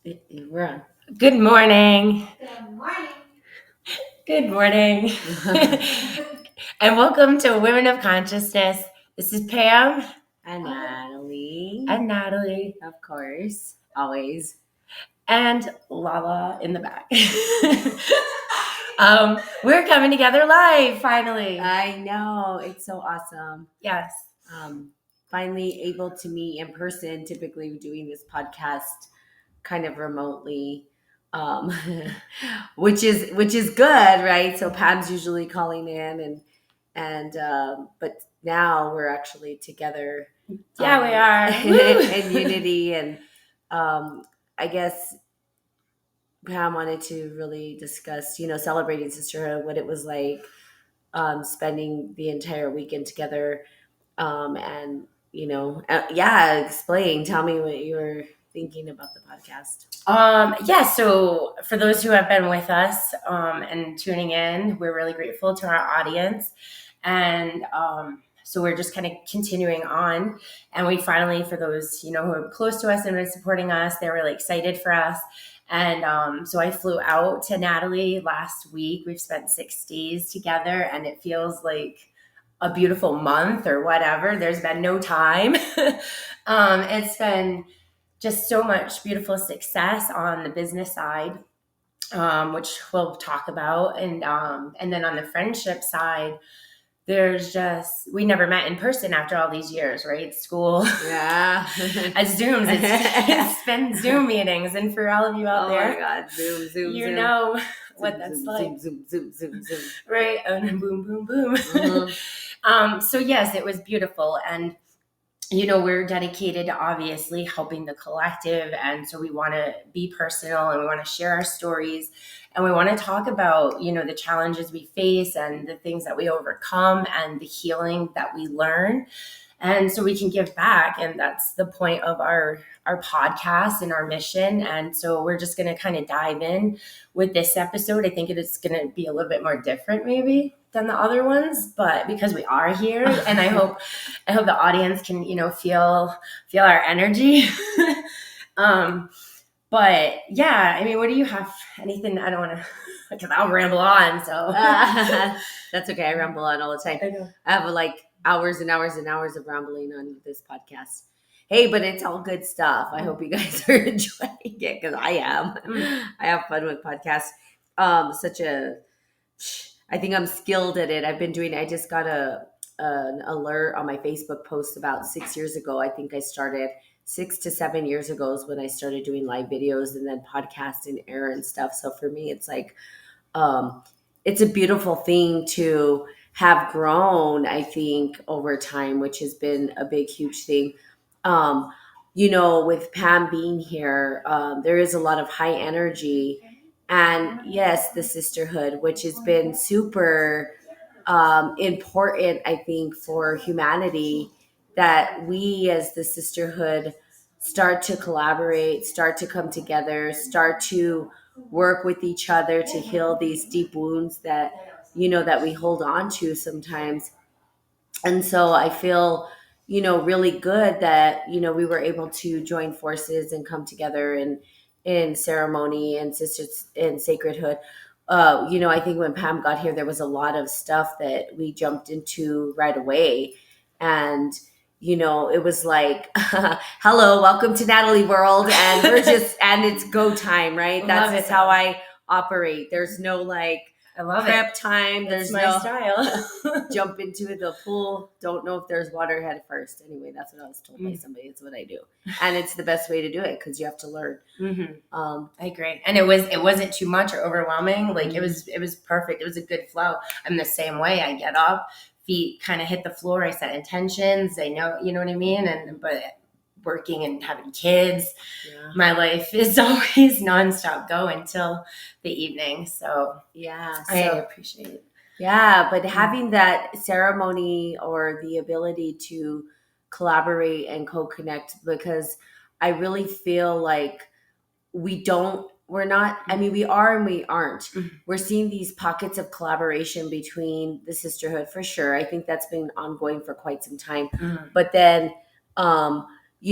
We're on. Good morning. Good morning. Good morning. And welcome to Women of Consciousness. This is Pam And Natalie. and Natalie Of course. Always. and Lala in the back. We're coming together live finally. I know. It's so awesome. Yes. Finally able to meet in person, typically doing this podcast kind of remotely. Which is good, right? So Pam's usually calling in and but now we're actually together. Yeah, we are. in unity. And I guess Pam wanted to really discuss, celebrating sisterhood, what it was like, spending the entire weekend together, and explain. Tell me what you were thinking about the podcast. So for those who have been with us and tuning in, we're really grateful to our audience. And so we're just kind of continuing on. And we finally, for those, who are close to us and been supporting us, they're really excited for us. And so I flew out to Natalie last week. We've spent 6 days together, and it feels like a beautiful month or whatever. There's been no time. It's been just so much beautiful success on the business side, which we'll talk about. And then on the friendship side, we never met in person after all these years, right? School. Yeah. As Zooms. It's been Zoom meetings. And for all of you out there. Oh my God. Zoom. You know what Zoom, that's zoom, like. Zoom. Right. And boom, boom, boom. Mm-hmm. So yes, it was beautiful. And we're dedicated to obviously helping the collective. And so we want to be personal and we want to share our stories and we want to talk about, the challenges we face and the things that we overcome and the healing that we learn. And so we can give back. And that's the point of our podcast and our mission. And so we're just going to kind of dive in with this episode. I think it's going to be a little bit more different maybe than the other ones, but because we are here, and I hope the audience can, feel our energy. But yeah, I mean, what do you have? Anything? I don't want to, because I'll ramble on. So that's okay. I ramble on all the time. I have like hours and hours and hours of rambling on this podcast. Hey, but it's all good stuff. I hope you guys are enjoying it because I am. I have fun with podcasts. I think I'm skilled at it. I just got an alert on my Facebook post about 6 years ago. I think I started 6 to 7 years ago is when I started doing live videos and then podcast and air and stuff. So for me, it's like, it's a beautiful thing to have grown, I think, over time, which has been a big, huge thing. With Pam being here, there is a lot of high energy. And yes, the sisterhood, which has been super important, I think, for humanity, that we as the sisterhood start to collaborate, start to come together, start to work with each other to heal these deep wounds that we hold on to sometimes. And so I feel really good that we were able to join forces and come together in ceremony and sisters in sacredhood. I think when Pam got here, there was a lot of stuff that we jumped into right away. And it was like, hello, welcome to Natalie World. And and it's go time, right? That's just how I operate. There's no I love prep time. There's my style. Jump into the pool. Don't know if there's water head first. Anyway, that's what I was told by somebody. It's what I do, and it's the best way to do it because you have to learn. Mm-hmm. I agree, and it wasn't too much or overwhelming. Like it was perfect. It was a good flow. I'm the same way. I get up, feet kind of hit the floor. I set intentions. I know, you know what I mean, but working and having kids, my life is always nonstop go until the evening. So I appreciate it. Yeah, but having that ceremony or the ability to collaborate and co-connect, because I really feel like we are and we aren't. Mm-hmm. We're seeing these pockets of collaboration between the sisterhood for sure. I think that's been ongoing for quite some time. Mm-hmm. But then,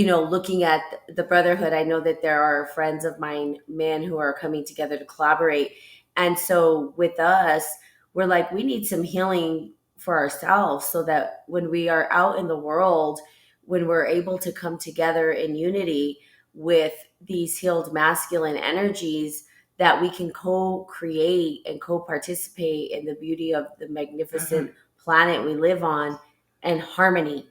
looking at the brotherhood, I know that there are friends of mine, men, who are coming together to collaborate. And so with us, we're like, we need some healing for ourselves so that when we are out in the world, when we're able to come together in unity with these healed masculine energies, that we can co-create and co-participate in the beauty of the magnificent planet we live on, and harmony,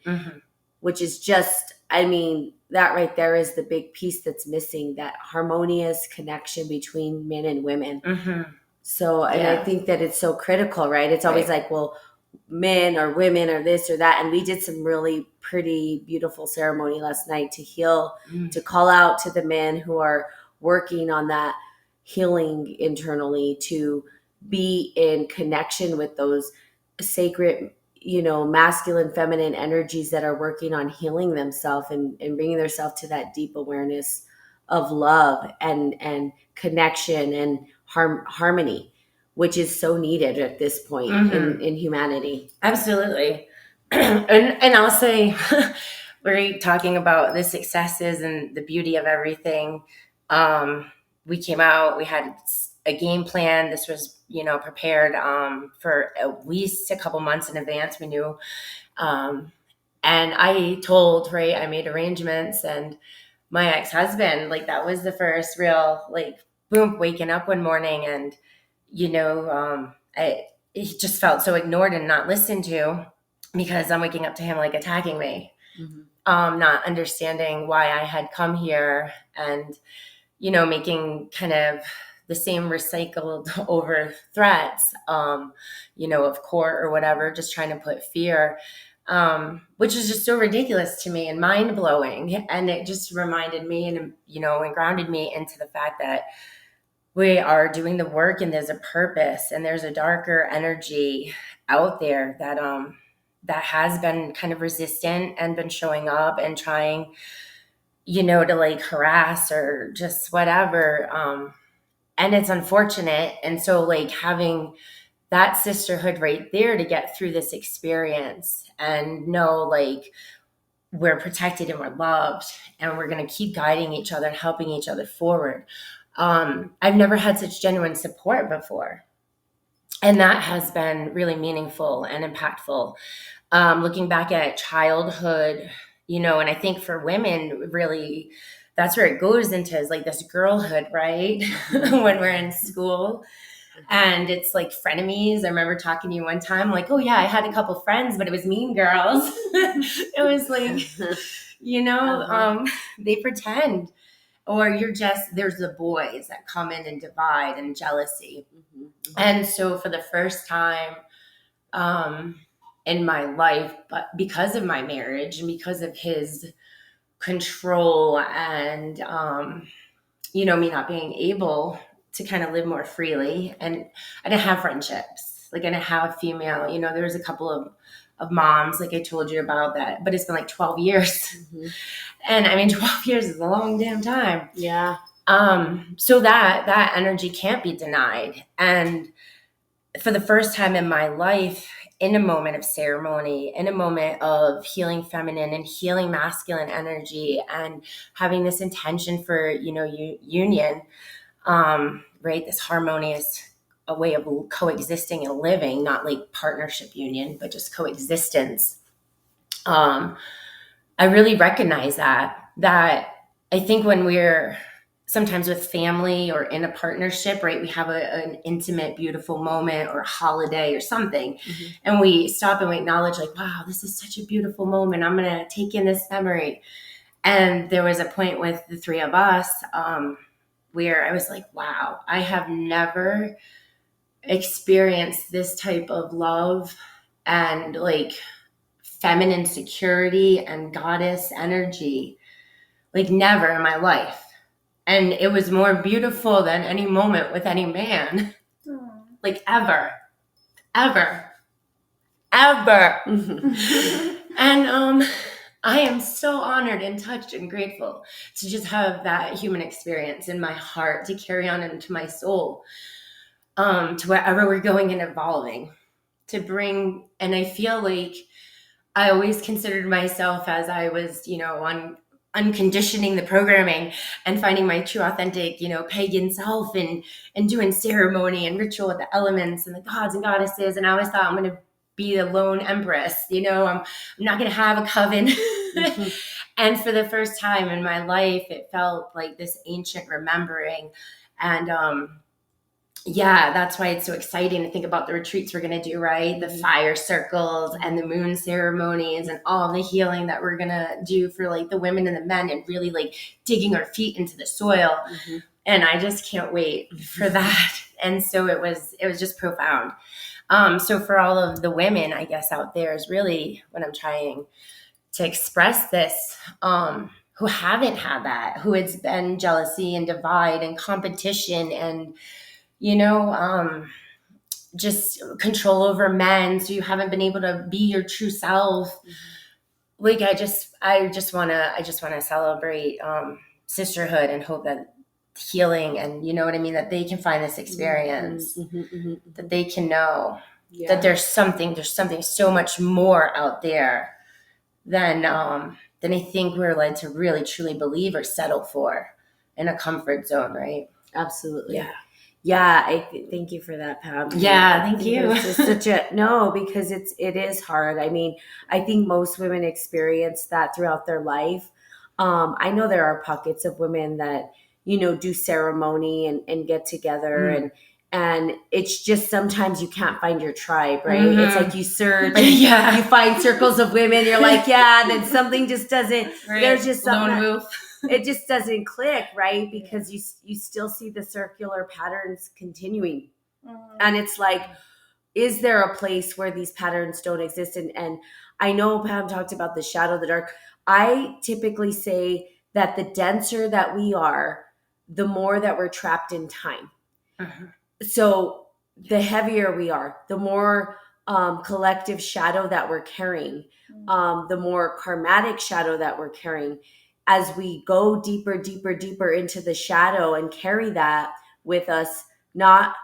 which is just, I mean, that right there is the big piece that's missing, that harmonious connection between men and women. So, and I Yeah. think that it's so critical, right? It's always Right. like, well, men or women or this or that. And we did some really pretty beautiful ceremony last night to heal, to call out to the men who are working on that healing internally, to be in connection with those sacred, masculine, feminine energies that are working on healing themselves, and bringing themselves to that deep awareness of love and connection and harmony, which is so needed at this point in humanity. Absolutely. And I'll say, we're talking about the successes and the beauty of everything. We came out, we had a game plan. This was, prepared for at least a couple months in advance. We knew. And I made arrangements, and my ex-husband, like, that was the first real, like, boom, waking up one morning, and, it just felt so ignored and not listened to, because I'm waking up to him, like, attacking me, not understanding why I had come here, and, making kind of the same recycled over threats, of court or whatever, just trying to put fear, which is just so ridiculous to me and mind blowing. And it just reminded me, and grounded me into the fact that we are doing the work, and there's a purpose, and there's a darker energy out there that has been kind of resistant and been showing up and trying, to, like, harass or just whatever. And it's unfortunate. And so, like, having that sisterhood right there to get through this experience and know, like, we're protected and we're loved, and we're going to keep guiding each other and helping each other forward. I've never had such genuine support before. And that has been really meaningful and impactful. Looking back at childhood, and I think for women, really, that's where it goes into, is like this girlhood, right? When we're in school. And it's like frenemies. I remember talking to you one time, like, oh yeah, I had a couple friends, but it was mean girls. It was like, they pretend. Or there's the boys that come in and divide, and jealousy. And so for the first time in my life, but because of my marriage and because of his control and, me not being able to kind of live more freely. And I didn't have friendships. Like, I didn't have female, there was a couple of moms, like I told you about that, but it's been like 12 years. And I mean, 12 years is a long damn time. Yeah. So that energy can't be denied. And for the first time in my life, in a moment of ceremony, in a moment of healing feminine and healing masculine energy, and having this intention for, union, right? This harmonious, a way of coexisting and living, not like partnership union, but just coexistence. I really recognize that I think when we're sometimes with family or in a partnership, right, we have an intimate, beautiful moment or a holiday or something, and we stop and we acknowledge, like, wow, this is such a beautiful moment. I'm going to take in this memory. And there was a point with the three of us where I was like, wow, I have never experienced this type of love and, like, feminine security and goddess energy, like, never in my life. And it was more beautiful than any moment with any man. Aww. Like, ever. And I am so honored and touched and grateful to just have that human experience in my heart, to carry on into my soul, to wherever we're going and evolving, to bring. And I feel like I always considered myself, as I was, on unconditioning the programming and finding my true authentic, pagan self, and doing ceremony and ritual with the elements and the gods and goddesses. And I always thought I'm going to be the lone empress, I'm not going to have a coven. Mhm. And for the first time in my life, it felt like this ancient remembering. And yeah, that's why it's so exciting to think about the retreats we're going to do, right? The fire circles and the moon ceremonies and all the healing that we're going to do for like the women and the men, and really like digging our feet into the soil. Mhm. And I just can't wait for that. And so it was just profound. So for all of the women, I guess, out there is really what I'm trying to express this, who haven't had that, who it's been jealousy and divide and competition and, just control over men. So you haven't been able to be your true self. Like, I just want to celebrate, sisterhood, and hope that healing, and you know what I mean, that they can find this experience, that they can know that there's something so much more out there than I think we're led to really truly believe or settle for in a comfort zone, right? Absolutely. Yeah. Yeah, thank you for that, Pam. Yeah, thank you. It's such no, because it is hard. I mean, I think most women experience that throughout their life. I know there are pockets of women that do ceremony and get together, and it's just sometimes you can't find your tribe, right? It's like you search, Yeah. you find circles of women, you're like, yeah, and then something just doesn't. Right. There's just something. Lone wolf. It just doesn't click, right? Because you still see the circular patterns continuing. And it's like, is there a place where these patterns don't exist? And I know Pam talked about the shadow, the dark. I typically say that the denser that we are, the more that we're trapped in time. So the heavier we are, the more collective shadow that we're carrying, the more karmatic shadow that we're carrying. As we go deeper, deeper, deeper into the shadow and carry that with us, not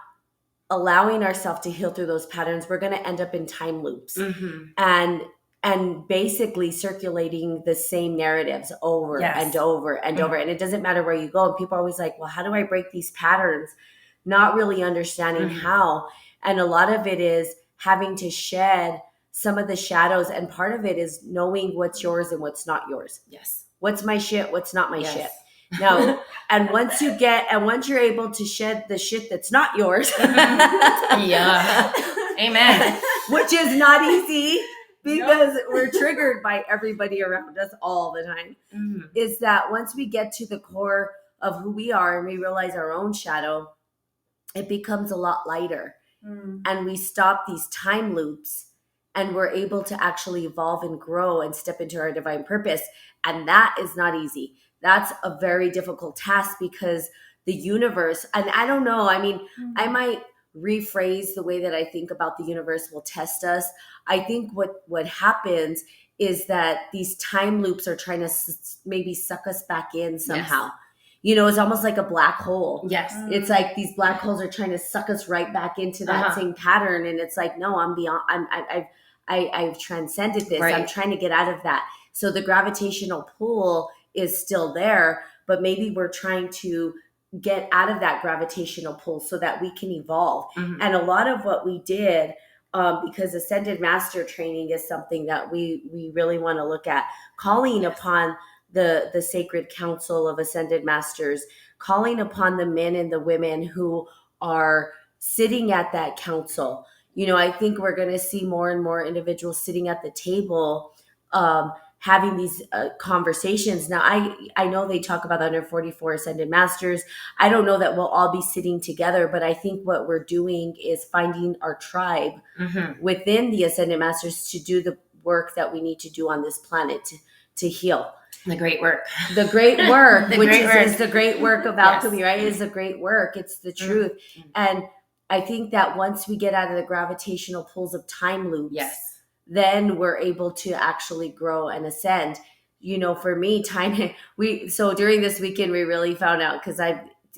allowing ourselves to heal through those patterns, we're going to end up in time loops and basically circulating the same narratives over and over and over. And it doesn't matter where you go. And people are always like, well, how do I break these patterns? Not really understanding how. And a lot of it is having to shed some of the shadows. And part of it is knowing what's yours and what's not yours. Yes. What's my shit? What's not my shit? No. And once you're able to shed the shit that's not yours. Yeah. Amen. Which is not easy, because we're triggered by everybody around us all the time. Is that once we get to the core of who we are and we realize our own shadow, it becomes a lot lighter. And we stop these time loops, and we're able to actually evolve and grow and step into our divine purpose. And that is not easy. That's a very difficult task, because the universe, and I don't know, I mean, I might rephrase the way that I think about the universe will test us. I think what happens is that these time loops are trying to maybe suck us back in somehow. It's almost like a black hole. Yes. It's like these black holes are trying to suck us right back into that same pattern. And it's like, no, I'm beyond, I've transcended this. Right. I'm trying to get out of that. So the gravitational pull is still there, but maybe we're trying to get out of that gravitational pull so that we can evolve. And a lot of what we did, because Ascended Master training is something that we really want to look at, calling upon the sacred council of Ascended Masters, calling upon the men and the women who are sitting at that council. I think we're going to see more and more individuals sitting at the table, having these conversations. Now, I know they talk about the 144 Ascended Masters. I don't know that we'll all be sitting together, but I think what we're doing is finding our tribe within the Ascended Masters to do the work that we need to do on this planet to heal. The great work. The great work, which great work. Is the great work of alchemy, right? It's the great work. It's the truth. And I think that once we get out of the gravitational pulls of time loops, then we're able to actually grow and ascend. For me, so during this weekend, we really found out, because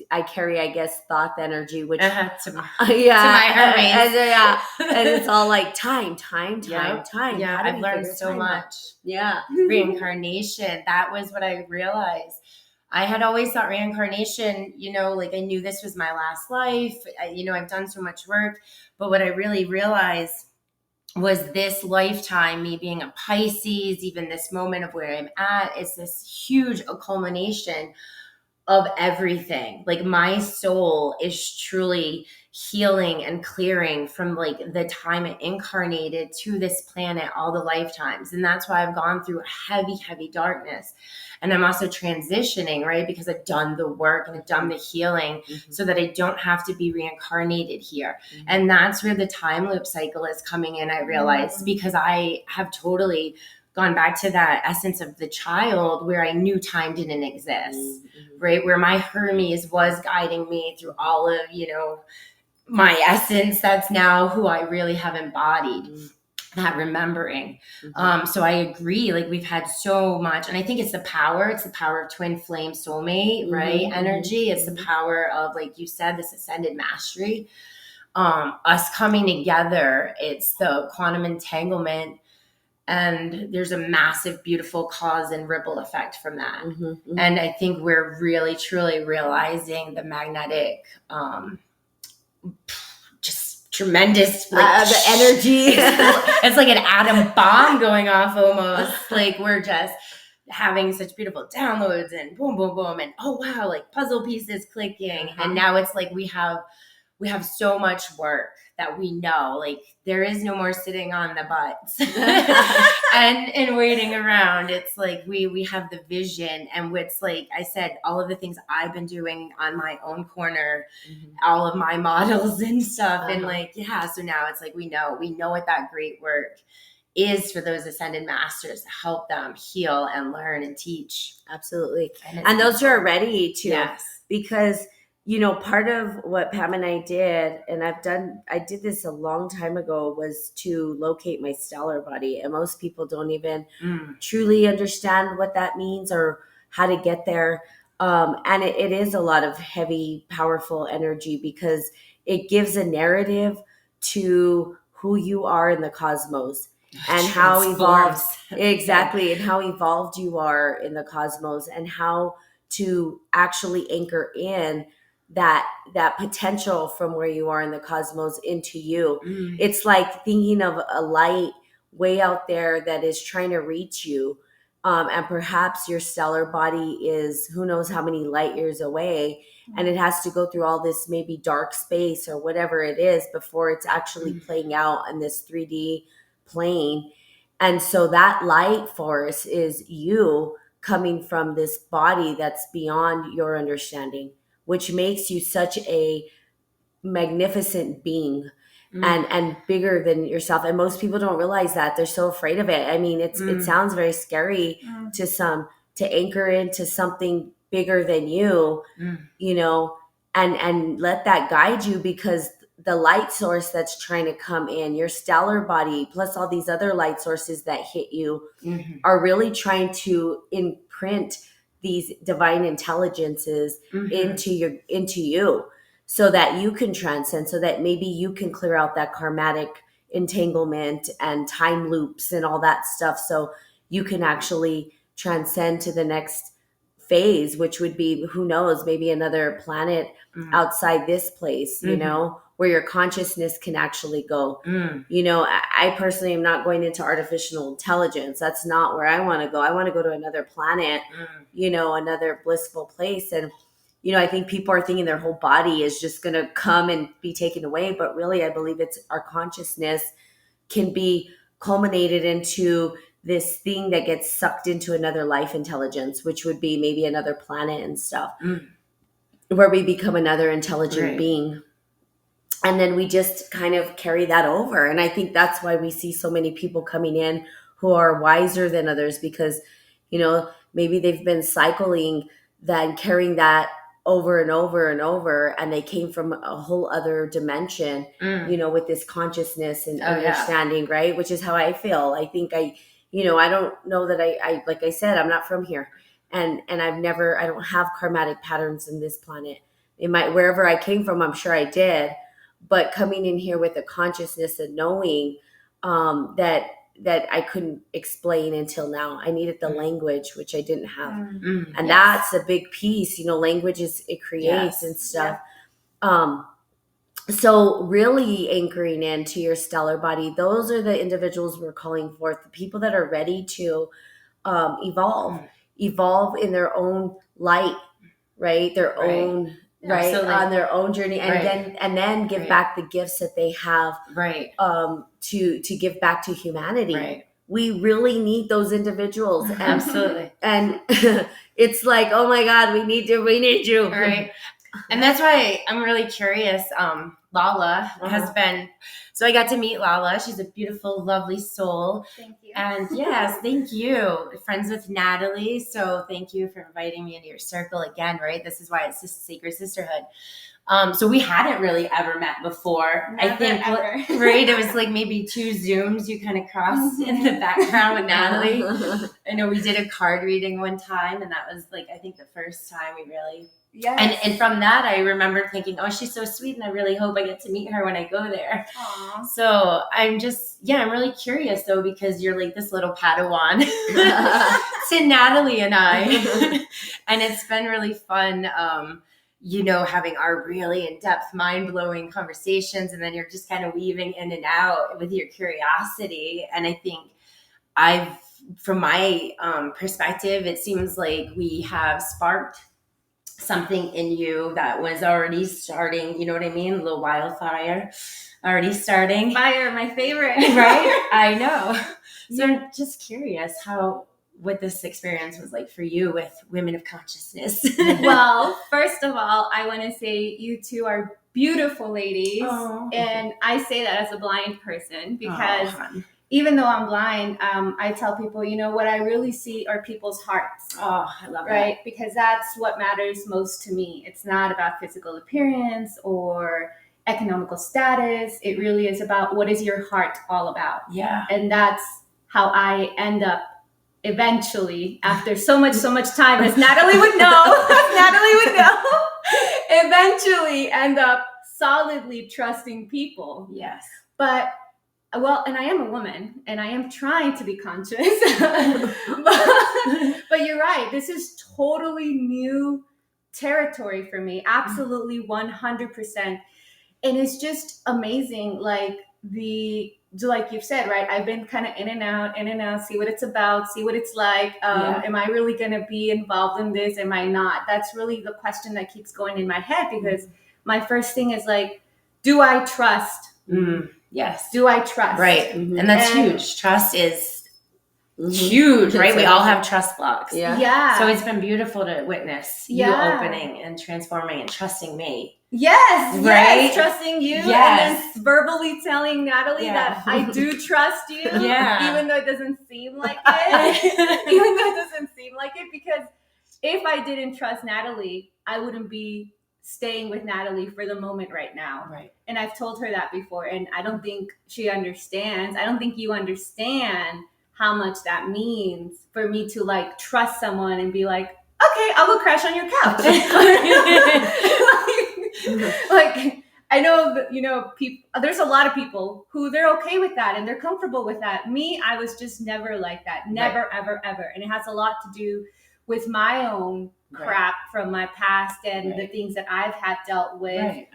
I carry, I guess, thought energy, which to my yeah, Hermes. yeah, and it's all like time, Yeah. time. Yeah. How do I've we learned figure so time out? much. Yeah. Reincarnation. That was what I realized. I had always thought reincarnation, like I knew this was my last life. I've done so much work. But what I really realized was this lifetime, me being a Pisces, even this moment of where I'm at, is this huge culmination of everything. Like my soul is truly healing and clearing from like the time it incarnated to this planet, all the lifetimes. And that's why I've gone through heavy, heavy darkness. And I'm also transitioning, right? Because I've done the work and I've done the healing so that I don't have to be reincarnated here. And that's where the time loop cycle is coming in, I realized, because I have totally gone back to that essence of the child where I knew time didn't exist, right? Where my Hermes was guiding me through all of, my essence. That's now who I really have embodied, that remembering. So I agree, like we've had so much, and I think it's the power of twin flame soulmate, right? Energy. It's the power of, like you said, this ascended mastery. Us coming together, it's the quantum entanglement. And there's a massive, beautiful cause and ripple effect from that. And I think we're really, truly realizing the magnetic, just tremendous, like the energy. It's like an atom bomb going off almost. Like we're just having such beautiful downloads and boom, boom, boom. And oh, wow, like puzzle pieces clicking. And now it's like we have so much work that we know, like there is no more sitting on the butts and waiting around. It's like we have the vision, and what's, like I said, all of the things I've been doing on my own corner, all of my models and stuff. And so now it's like we know what that great work is for those ascended masters to help them heal and learn and teach. Absolutely. And those who are ready to, because part of what Pam and I did, and I did this a long time ago, was to locate my stellar body. And most people don't even truly understand what that means or how to get there. And it is a lot of heavy, powerful energy, because it gives a narrative to who you are in the cosmos and how evolved and how evolved you are in the cosmos, and how to actually anchor in that potential from where you are in the cosmos into you. It's like thinking of a light way out there that is trying to reach you, and perhaps your stellar body is who knows how many light years away, and it has to go through all this maybe dark space or whatever it is before it's actually playing out in this 3D plane. And so that light force is you coming from this body that's beyond your understanding, which makes you such a magnificent being and bigger than yourself. And most people don't realize that. They're so afraid of it. I mean, it sounds very scary to some, to anchor into something bigger than you, and let that guide you, because the light source that's trying to come in your stellar body, plus all these other light sources that hit you, are really trying to imprint these divine intelligences into you, so that you can transcend, so that maybe you can clear out that karmatic entanglement and time loops and all that stuff, so you can actually transcend to the next phase, which would be, who knows, maybe another planet outside this place, where your consciousness can actually go. I personally am not going into artificial intelligence. That's not where I want to go. I want to go to another planet, another blissful place. And I think people are thinking their whole body is just going to come and be taken away, but really I believe it's our consciousness can be culminated into this thing that gets sucked into another life intelligence, which would be maybe another planet and stuff, where we become another intelligent being. And then we just kind of carry that over. And I think that's why we see so many people coming in who are wiser than others, because, maybe they've been cycling that and carrying that over and over and over, and they came from a whole other dimension, with this consciousness and understanding, right? Which is how I feel. I think I don't know that I like I said, I'm not from here, and I don't have karmatic patterns in this planet. in my wherever I came from, I'm sure I did, but coming in here with a consciousness of knowing that I couldn't explain until now. I needed the language, which I didn't have. And that's a big piece, language it creates and stuff. So really anchoring into your stellar body, those are the individuals we're calling forth, the people that are ready to evolve in their own light, right? Their own, right? Absolutely. On their own journey, and then give back the gifts that they have, to give back to humanity. Right. We really need those individuals. And, absolutely. And it's like, oh my God, we need you. Right. And that's why I'm really curious. Lala has been, so I got to meet Lala. She's a beautiful, lovely soul. Thank you. And yes, thank you. Friends with Natalie. So thank you for inviting me into your circle again, right? This is why it's Sacred Sisterhood. So we hadn't really ever met before. Never, I think, ever. Right? It was like maybe 2 Zooms you kind of crossed in the background with Natalie. I know we did a card reading one time, and that was like, I think the first time we really... Yes. And from that, I remember thinking, oh, she's so sweet, and I really hope I get to meet her when I go there. Aww. So I'm really curious, though, because you're like this little Padawan to Natalie and I. And it's been really fun, having our really in-depth, mind-blowing conversations, and then you're just kind of weaving in and out with your curiosity. And I think from my perspective, it seems like we have sparked something in you that was already starting, you know what I mean? A little wildfire already starting. Fire, my favorite. Right? I know. So I'm just curious what this experience was like for you with Women of Consciousness. Well, first of all, I want to say you two are beautiful ladies. Oh. And I say that as a blind person because even though I'm blind, I tell people, what I really see are people's hearts. Oh, I love that. Right? Because that's what matters most to me. It's not about physical appearance or economical status. It really is about what is your heart all about. Yeah. And that's how I end up eventually, after so much time, as Natalie would know, eventually end up solidly trusting people. Yes. But and I am a woman, and I am trying to be conscious. but you're right. This is totally new territory for me. Absolutely 100%. And it's just amazing. Like you've said, right? I've been kind of in and out, see what it's about, see what it's like. Am I really going to be involved in this? Am I not? That's really the question that keeps going in my head, because my first thing is like, do I trust? Yes. Do I trust? Right. Mm-hmm. And that's huge. Trust is huge, right? We all have trust blocks. Yeah. So it's been beautiful to witness you opening and transforming and trusting me. Yes. Right? Yes. Trusting you. Yes. And then verbally telling Natalie that I do trust you. Yeah. Even though it doesn't seem like it. Because if I didn't trust Natalie, I wouldn't be staying with Natalie for the moment right now. Right. And I've told her that before, and I don't think she understands. I don't think you understand how much that means for me to like trust someone and be like, okay, I'll go crash on your couch. like I know that, people, there's a lot of people who they're okay with that and they're comfortable with that. Me, I was just never like that. Never, ever, ever. And it has a lot to do with my own crap from my past and the things that I've had dealt with,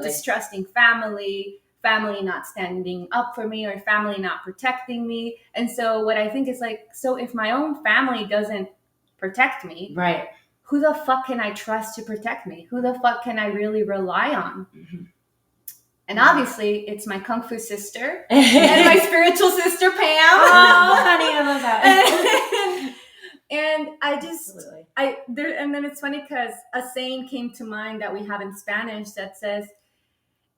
distrusting family not standing up for me, or family not protecting me. And so what I think is like, so if my own family doesn't protect me, right, who the fuck can I trust to protect me? Who the fuck can I really rely on? Mm-hmm. And obviously, it's my Kung Fu sister and my spiritual sister, Pam. Oh, honey, I love that. And and then it's funny because a saying came to mind that we have in Spanish that says,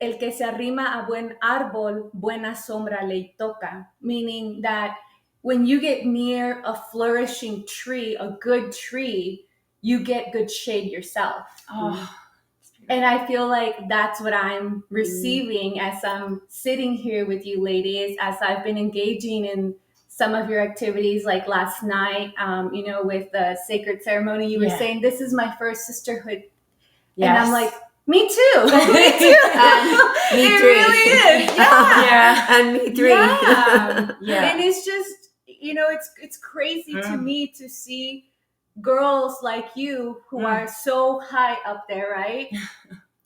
"El que se arrima a buen árbol, buena sombra le toca," meaning that when you get near a flourishing tree, a good tree, you get good shade yourself. Oh. And I feel like that's what I'm receiving as I'm sitting here with you ladies, as I've been engaging in some of your activities, like last night, with the sacred ceremony. You were saying, this is my first sisterhood. Yes. And I'm like, Me too. Me too. Me It three. really is. Yeah. Yeah. And me three. Yeah. Yeah. And it's just, it's crazy to me to see girls like you who are so high up there, right?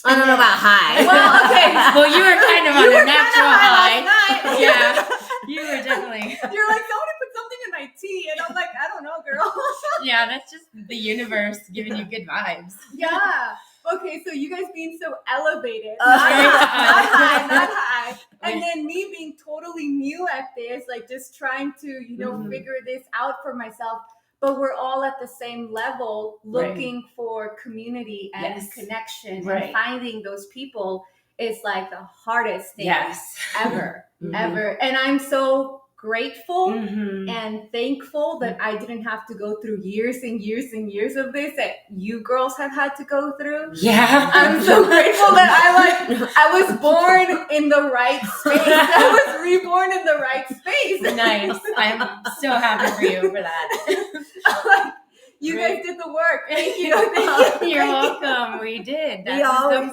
I don't know about high. Well, okay. Well, you were kind of on You a were natural kinda high. last night. Yeah. You were definitely. You're like, somebody put something in my tea, and I'm like, I don't know, girl. Yeah, that's just the universe giving you good vibes. Yeah. Okay, so you guys being so elevated, Uh, not high. And then me being totally new at this, like just trying to, figure this out for myself. But we're all at the same level, looking for community and connection, and finding those people is like the hardest thing ever, ever. And I'm so grateful and thankful that I didn't have to go through years and years and years of this that you girls have had to go through. Yeah. I'm so grateful that I was born in the right space. I was reborn in the right space. Nice. I'm so happy for you for that. You guys did the work. Thank you. You're welcome. We did. We always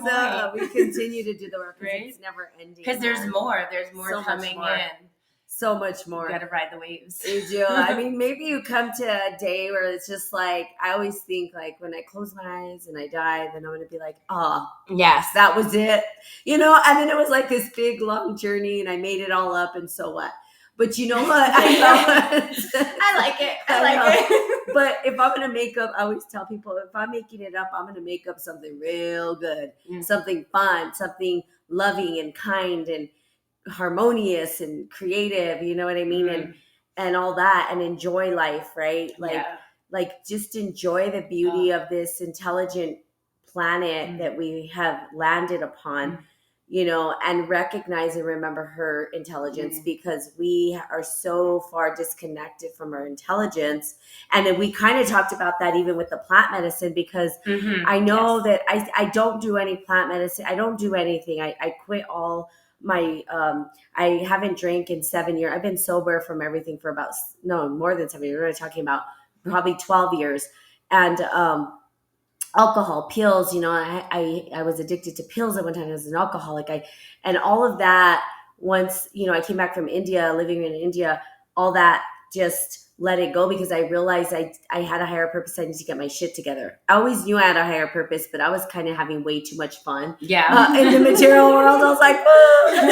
we continue to do the work because it's never ending. Because there's more. There's more So coming much more. in. So much more. You got to ride the waves. You do. I mean, maybe you come to a day where it's just like, I always think like when I close my eyes and I die, then I'm going to be like, yes, that was it. And then it was like this big long journey and I made it all up and so what? But you know what? I like it. I like it. But if I'm going to make up, I always tell people, if I'm making it up, I'm going to make up something real good, something fun, something loving and kind and harmonious and creative, you know what I mean? And all that, and enjoy life, right? Like just enjoy the beauty of this intelligent planet that we have landed upon, and recognize and remember her intelligence because we are so far disconnected from our intelligence. And then we kind of talked about that even with the plant medicine because I know that I don't do any plant medicine. I don't do anything. I quit all my I haven't drank in 7 years. I've been sober from everything for more than 7 years. We're talking about probably 12 years. And alcohol, pills, I was addicted to pills at one time as an alcoholic. And all of that, once, I came back from India, living in India, all that just let it go because I realized I had a higher purpose. I need to get my shit together. I always knew I had a higher purpose, but I was kind of having way too much fun in the material world. I was like,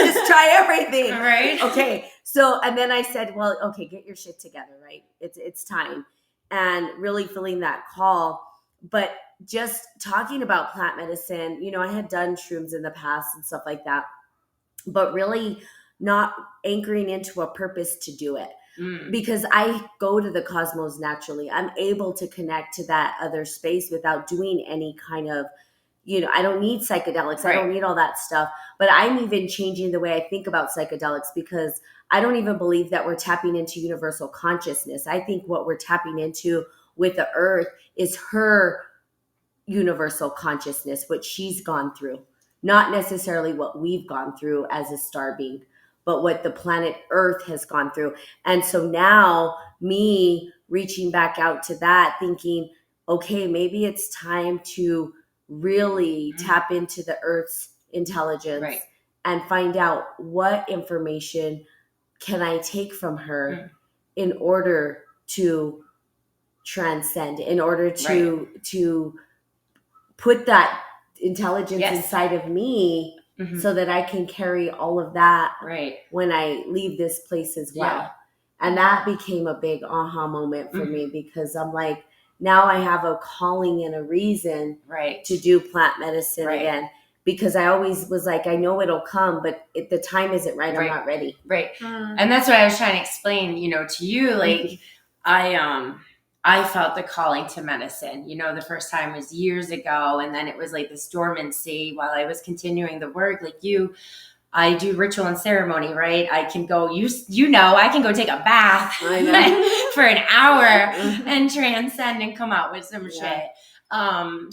just try everything. Right. Okay. So, and then I said, well, okay, get your shit together, right? It's time. And really feeling that call. But just talking about plant medicine, I had done shrooms in the past and stuff like that, but really not anchoring into a purpose to do it. Because I go to the cosmos naturally. I'm able to connect to that other space without doing any kind of, I don't need psychedelics. I don't need all that stuff. But I'm even changing the way I think about psychedelics because I don't even believe that we're tapping into universal consciousness. I think what we're tapping into with the earth is her universal consciousness, what she's gone through, not necessarily what we've gone through as a star being, but what the planet Earth has gone through. And so now me reaching back out to that, thinking, okay, maybe it's time to really tap into the Earth's intelligence and find out what information can I take from her in order to transcend, in order to put that intelligence inside of me so that I can carry all of that when I leave this place as well. Yeah. And that became a big aha moment for me because I'm like, now I have a calling and a reason to do plant medicine again. Because I always was like, I know it'll come, but the time isn't right. I'm not ready. Right. And that's what I was trying to explain, to you. Like, I felt the calling to medicine. The first time was years ago. And then it was like this dormancy while I was continuing the work. Like I do ritual and ceremony, right? I can go, I can go take a bath for an hour and transcend and come out with some shit.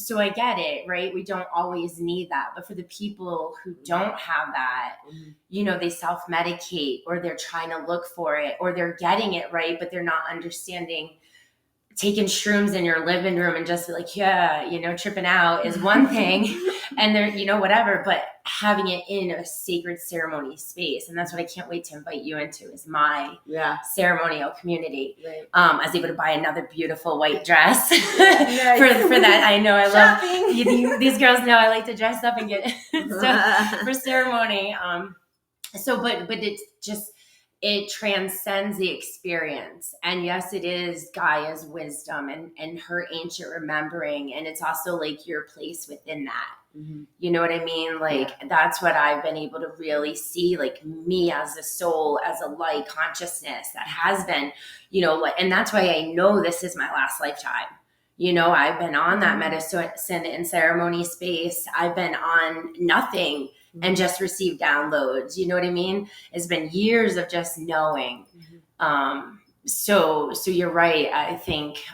So I get it, right? We don't always need that. But for the people who don't have that, they self-medicate or they're trying to look for it or they're getting it right, but they're not understanding taking shrooms in your living room and just like, yeah, tripping out is one thing. And there, whatever, but having it in a sacred ceremony space. And that's what I can't wait to invite you into, is my ceremonial community. Right. I was able to buy another beautiful white dress Nice. for that. I know I Shopping. love these girls know I like to dress up and get stuff for ceremony. But it's just, it transcends the experience. And yes, it is Gaia's wisdom and her ancient remembering. And it's also like your place within that. Mm-hmm. You know what I mean? Like, that's what I've been able to really see, like me as a soul, as a light consciousness that has been, and that's why I know this is my last lifetime. I've been on that medicine and ceremony space. I've been on nothing and just received downloads. You know what I mean? It's been years of just knowing. So you're right. I think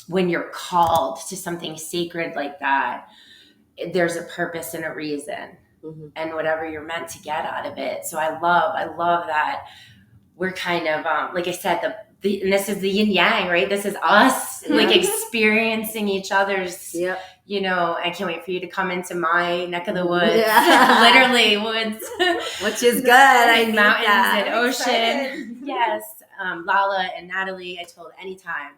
when you're called to something sacred like that, there's a purpose and a reason, and whatever you're meant to get out of it. So I love that we're kind of like I said, and this is the yin yang, right? This is us like experiencing each other's. Yep. I can't wait for you to come into my neck of the woods, literally woods, which is good. I need mountains that. and ocean. Yes, Lala and Natalie, I told anytime.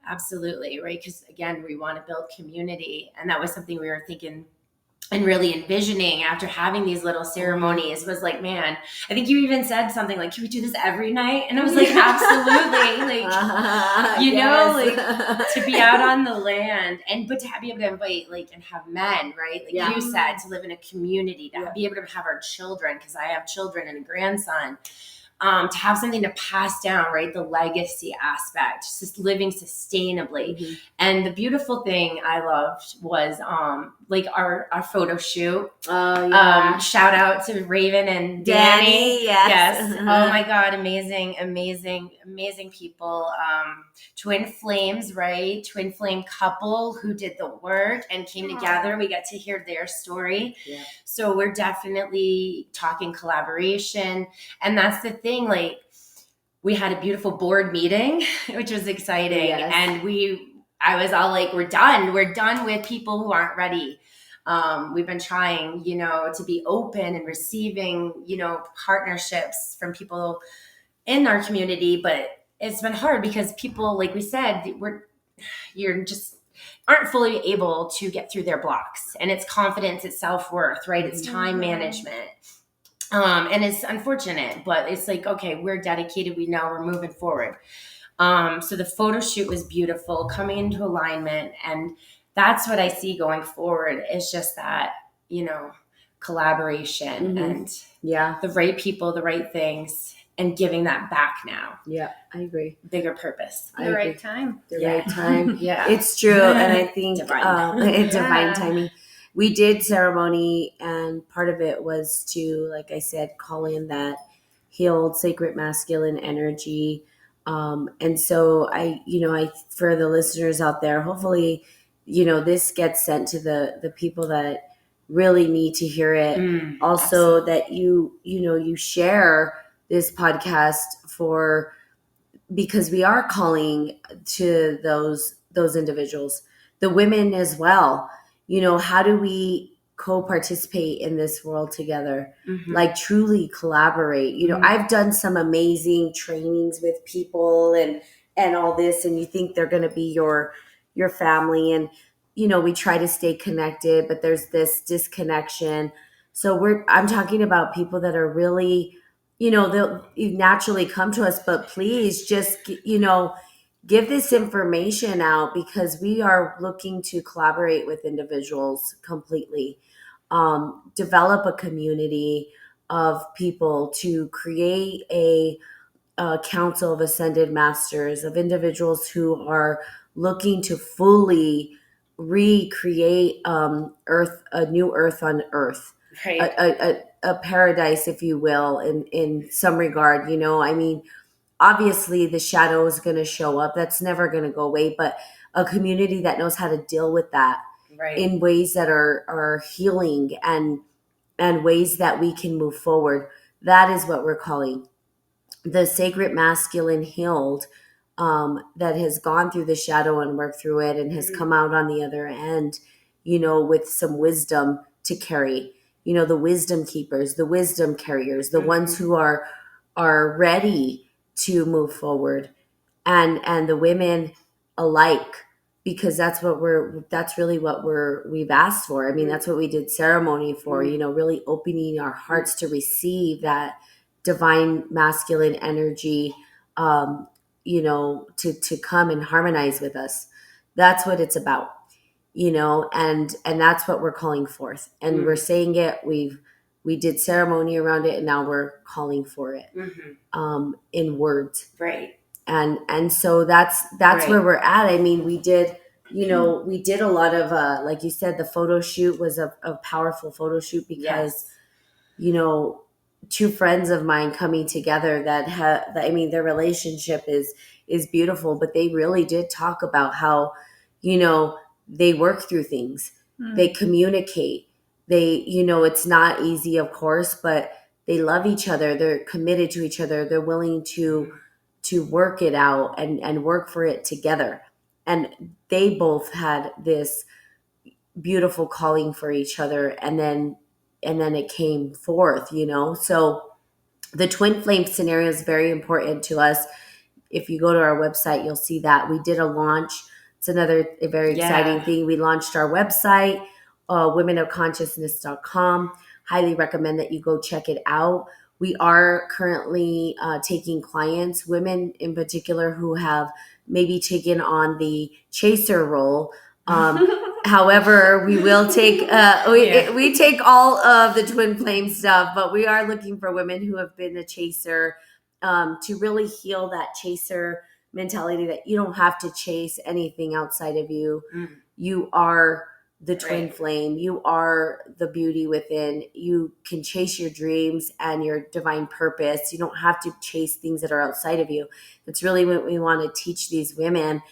Absolutely, right? Because again, we want to build community, and that was something we were thinking and really envisioning after having these little ceremonies. Was like, man, I think you even said something like, can we do this every night? And I was like, absolutely. Like, like to be out on the land, but to be able to invite, like, and have men, right? Like you said, to live in a community, to be able to have our children, because I have children and a grandson. To have something to pass down, right? The legacy aspect, just living sustainably. And the beautiful thing I loved was like our photo shoot. Oh yeah. Shout out to Raven and Danny. Yes. Oh my God, amazing people. Twin flames, right? Twin flame couple who did the work and came together. We got to hear their story. Yeah. So we're definitely talking collaboration. And that's the thing, like, we had a beautiful board meeting, which was exciting. Yes. And I was all like, we're done with people who aren't ready. We've been trying, to be open and receiving, partnerships from people in our community, but it's been hard because people, like we said, you're just aren't fully able to get through their blocks, and it's confidence, it's self-worth, right? It's time management. And it's unfortunate, but it's like, okay, we're dedicated. We know we're moving forward. So the photo shoot was beautiful, coming into alignment. And that's what I see going forward, is just that, collaboration and the right people, the right things, and giving that back now. Yeah, I agree. Bigger purpose. The right time. The right time. Yeah. It's true. And I think Divine. Divine timing. We did ceremony, and part of it was to, like I said, call in that healed sacred masculine energy. And so I for the listeners out there, hopefully, this gets sent to the people that really need to hear it. Also, absolutely. That you share this podcast because we are calling to those individuals, the women as well. How do we co-participate in this world together? Like truly collaborate. I've done some amazing trainings with people and all this, and you think they're going to be your family, and we try to stay connected, but there's this disconnection. So I'm talking about people that are really, they'll naturally come to us, but please just, give this information out, because we are looking to collaborate with individuals completely, develop a community of people to create a council of ascended masters, of individuals who are looking to fully recreate a new earth on earth, right. a paradise, if you will, in some regard. Obviously the shadow is going to show up. That's never going to go away, but a community that knows how to deal with that in ways that are healing and ways that we can move forward. That is what we're calling the sacred masculine healed that has gone through the shadow and worked through it and has come out on the other end, with some wisdom to carry. The wisdom keepers, the wisdom carriers, the ones who are ready to move forward, and the women alike, because that's really what we've asked for. I mean, that's what we did ceremony for, really opening our hearts to receive that divine masculine energy, to come and harmonize with us. That's what it's about, and that's what we're calling forth. And we're saying it. We did ceremony around it, and now we're calling for it in words. Right. And so that's Right. where we're at. I mean, we did a lot of like you said, the photo shoot was a powerful photo shoot because two friends of mine coming together I mean, their relationship is beautiful, but they really did talk about how they work through things. They communicate. They it's not easy, of course, but they love each other. They're committed to each other. They're willing to work it out and work for it together. And they both had this beautiful calling for each other, and then it came forth. So the twin flame scenario is very important to us. If you go to our website, you'll see that we did a launch. It's another very exciting thing. We launched our website, womenofconsciousness.com. Highly recommend that you go check it out. We are currently taking clients, women in particular, who have maybe taken on the chaser role. However, we will take we take all of the twin flame stuff, but we are looking for women who have been a chaser, to really heal that chaser mentality, that you don't have to chase anything outside of you. You are the twin flame. You are the beauty within. You can chase your dreams and your divine purpose. You don't have to chase things that are outside of you. That's really what we want to teach these women,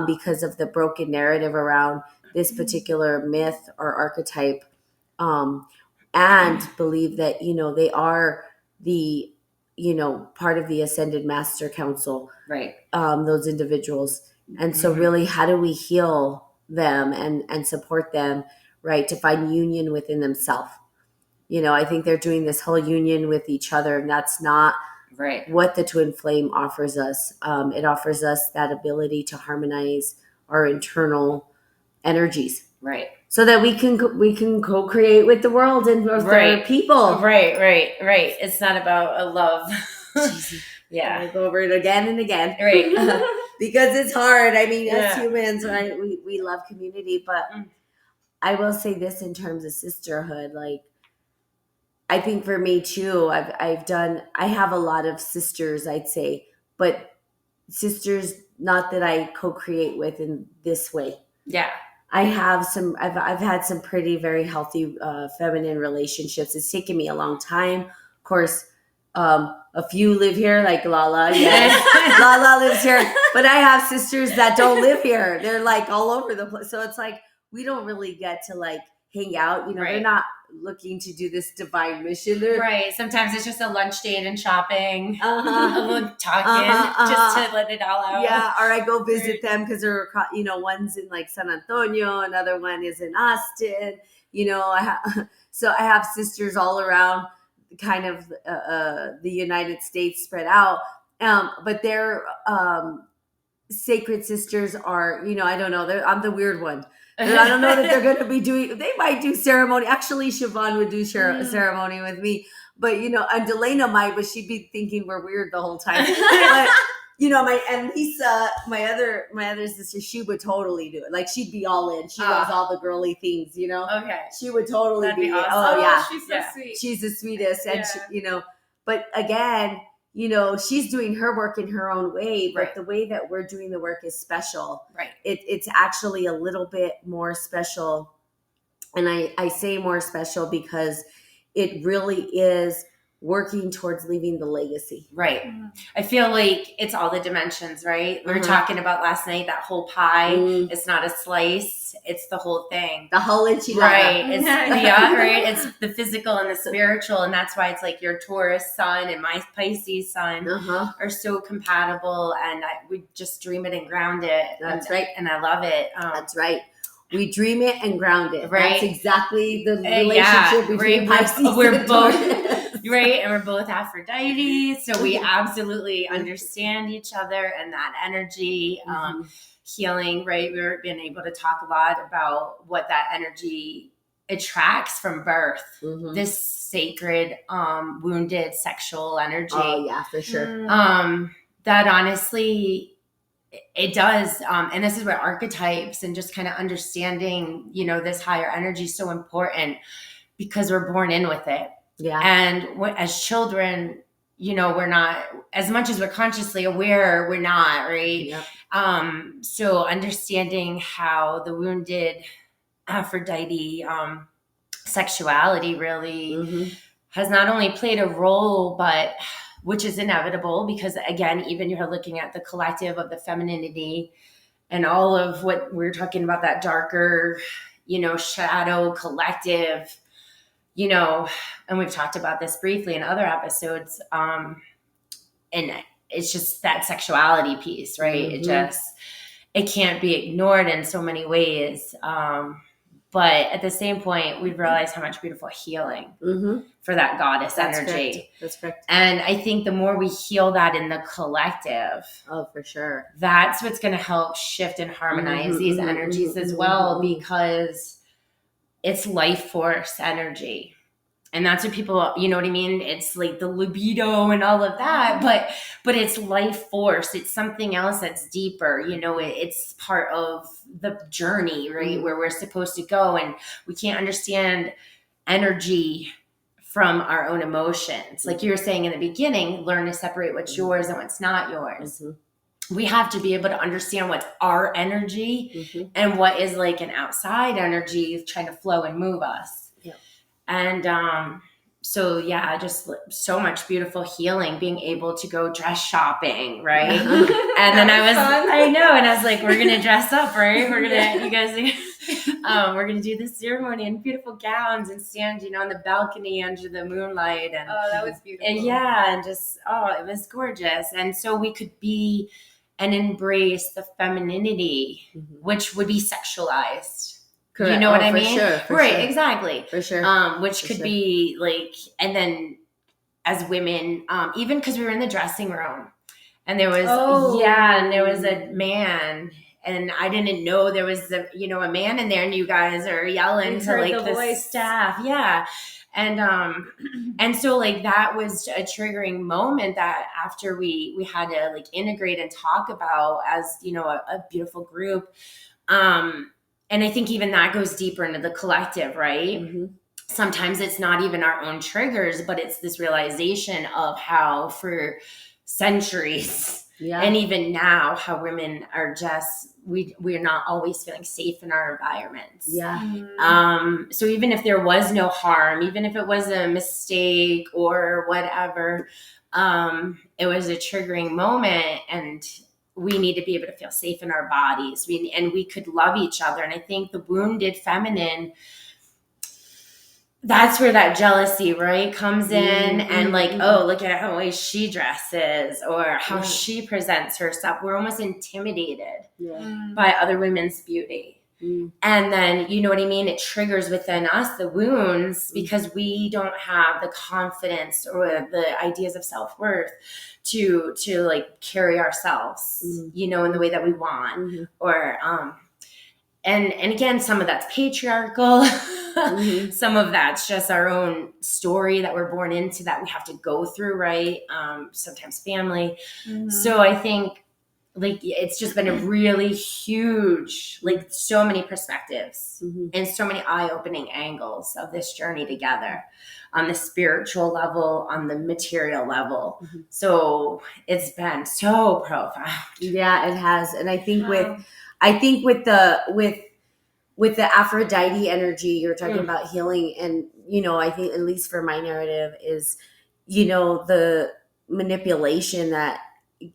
because of the broken narrative around this particular myth or archetype, and believe that they are the part of the Ascended Master Council, right? Those individuals. And so really, how do we heal them and support them, right, to find union within themselves? I think they're doing this whole union with each other, and that's not what the twin flame offers us. It offers us that ability to harmonize our internal energies, right, so that we can co-create with the world and with our people. Right. It's not about a love. Yeah, I go over it again and again, right? Because it's hard. I mean, as humans, right, we love community, but I will say this in terms of sisterhood, like, I think for me too, I have a lot of sisters, I'd say, but sisters not that I co-create with in this way. Yeah. I have I've had some pretty, very healthy, feminine relationships. It's taken me a long time. Of course, a few live here, like Lala. Yes. Lala lives here. But I have sisters that don't live here. They're like all over the place. So it's like, we don't really get to like hang out. They're not looking to do this divine mission. Right. Sometimes it's just a lunch date and shopping, a little talking, just to let it all out. Yeah. Or I go visit them because they're, one's in like San Antonio, another one is in Austin. So I have sisters all around kind of the United States spread out. But their sacred sisters are, I don't know. I'm the weird one. I don't know that they're going to be they might do ceremony. Actually, Siobhan would do ceremony with me. But, and Delana might, but she'd be thinking we're weird the whole time. But, and Lisa, my other sister, she would totally do it. Like, she'd be all in. She loves all the girly things, Okay. She would totally That'd be awesome. Oh, yeah. She's so sweet. She's the sweetest. And, she, but again, she's doing her work in her own way, but the way that we're doing the work is special. Right. It's actually a little bit more special. And I say more special because it really is working towards leaving the legacy. Right. I feel like it's all the dimensions, right? We were Uh-huh. talking about last night, that whole pie. Mm. It's not a slice, it's the whole thing. The whole enchilada. Right. It's right. It's the physical and the spiritual. And that's why it's like your Taurus sun and my Pisces sun Uh-huh. are so compatible. And we just dream it and ground it. That's right. And I love it. That's right. We dream it and ground it. Right. That's exactly the relationship between Pisces we're and both Taurus. right, and we're both Aphrodite, so we absolutely understand each other and that energy. Healing, right? We've been able to talk a lot about what that energy attracts from birth. This sacred, wounded sexual energy. Oh yeah, for sure. That honestly, it does. And this is where archetypes and just kind of understanding, this higher energy is so important because we're born in with it. Yeah. And as children, we're not, as much as we're consciously aware, we're not, right? Yep. So understanding how the wounded Aphrodite sexuality really has not only played a role, but which is inevitable because, again, even you're looking at the collective of the femininity and all of what we're talking about, that darker, shadow collective, and we've talked about this briefly in other episodes. And it's just that sexuality piece, right? It can't be ignored in so many ways. But at the same point, we've realized how much beautiful healing for that goddess energy. Correct. That's correct. And I think the more we heal that in the collective, oh, for sure, that's what's going to help shift and harmonize these energies as well, because it's life force energy. And that's what people, you know what I mean? It's like the libido and all of that, but it's life force. It's something else that's deeper. It's part of the journey, right? Where we're supposed to go. And we can't understand energy from our own emotions. Like you were saying in the beginning, learn to separate what's yours and what's not yours. We have to be able to understand what's our energy and what is like an outside energy trying to flow and move us. And so, yeah, just so much beautiful healing, being able to go dress shopping, right? And then I was like, we're going to dress up, right? We're going to, you guys, we're going to do this ceremony in beautiful gowns and stand, on the balcony under the moonlight. And oh, that was beautiful. And and just, it was gorgeous. And so we could be and embrace the femininity, which would be sexualized. Correct. You know what I mean? Sure, right, sure. Exactly. For sure. Which for could sure. be like, and then as women, even because we were in the dressing room and there was, and there was a man and I didn't know there was a man in there and you guys are yelling to like the staff. Yeah. And so like that was a triggering moment that after we had to like integrate and talk about as, a beautiful group. And I think even that goes deeper into the collective, right? Sometimes it's not even our own triggers, but it's this realization of how for centuries and even now how women are just, we're not always feeling safe in our environments. So even if there was no harm, even if it was a mistake or whatever, it was a triggering moment and we need to be able to feel safe in our bodies. And we could love each other. And I think the wounded feminine, that's where that jealousy, right, comes in and like, oh, look at how way she dresses or how she presents herself. We're almost intimidated by other women's beauty. And then, you know what I mean? It triggers within us the wounds because we don't have the confidence or the ideas of self-worth to like carry ourselves, in the way that we want or, and again, some of that's patriarchal. Some of that's just our own story that we're born into that we have to go through, right? Sometimes family. So I think like it's just been a really huge, like so many perspectives and so many eye-opening angles of this journey together on the spiritual level, on the material level. So it's been so profound. Yeah, it has. And I think with the Aphrodite energy, you're talking about healing. And, I think at least for my narrative is the manipulation that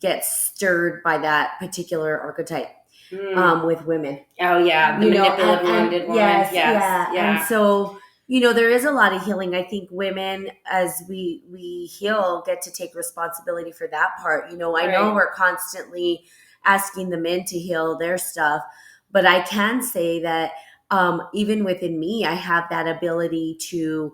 gets stirred by that particular archetype with women. Oh yeah, the manipulative wounded woman. Yes, Yes, yeah. And so, there is a lot of healing. I think women, as we heal, get to take responsibility for that part. I know Right. we're constantly asking the men to heal their stuff, but I can say that even within me, I have that ability to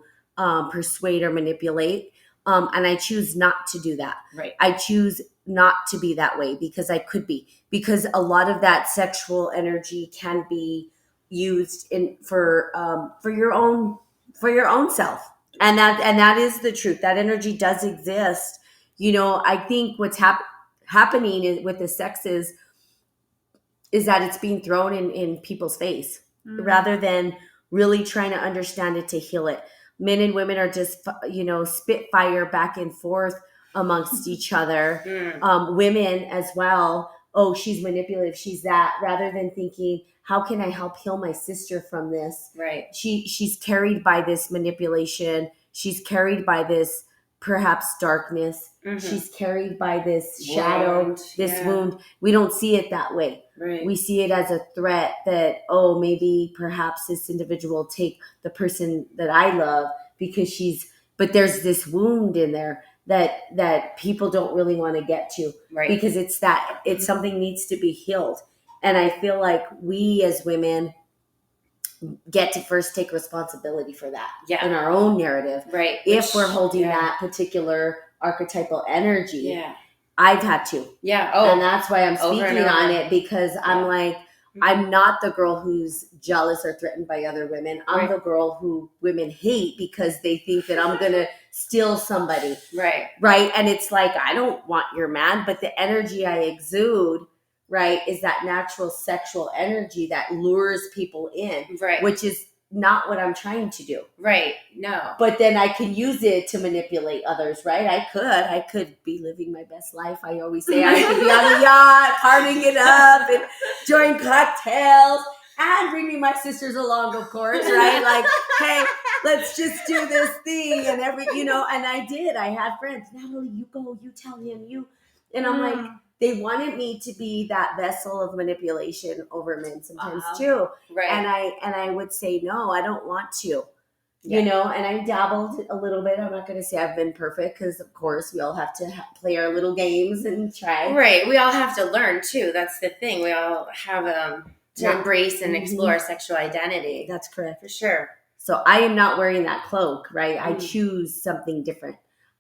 persuade or manipulate, and I choose not to do that. Right. I choose not to be that way because I could be, because a lot of that sexual energy can be used for your own self, and that is the truth. That energy does exist. I think what's happening with the sex is that it's being thrown in people's face rather than really trying to understand it to heal it. Men and women are just spitfire back and forth amongst each other. Women as well. Oh, she's manipulative, she's that, rather than thinking, how can I help heal my sister from this? Right. She's carried by this manipulation, she's carried by this perhaps darkness. She's carried by this shadow, wound. We don't see it that way. Right. We see it as a threat that, oh, maybe perhaps this individual will take the person that I love because but there's this wound in there that people don't really want to get to, Right. because it's something needs to be healed. And I feel like we as women get to first take responsibility for that in our own narrative. Right. If we're holding that particular archetypal energy. Yeah. I've had to. Yeah. Oh. And that's why I'm speaking on it, because I'm like, I'm not the girl who's jealous or threatened by other women. I'm the girl who women hate because they think that I'm going to steal somebody. Right. Right. And it's like, I don't want your man, but the energy I exude, right, is that natural sexual energy that lures people in, right, which is not what I'm trying to do. Right. No. But then I can use it to manipulate others, right? I could be living my best life. I always say I could be on the yacht, partying it up and enjoying cocktails and bringing my sisters along, of course, right? Like, hey, let's just do this thing. And and I did. I had friends, Natalie, you go, you tell him, and I'm like, they wanted me to be that vessel of manipulation over men sometimes too. Right. And I would say, no, I don't want to, and I dabbled a little bit. I'm not going to say I've been perfect because, of course, we all have to play our little games and try. Right. We all have to learn too. That's the thing. We all have to embrace and explore sexual identity. That's correct. For sure. So I am not wearing that cloak, right? I choose something different.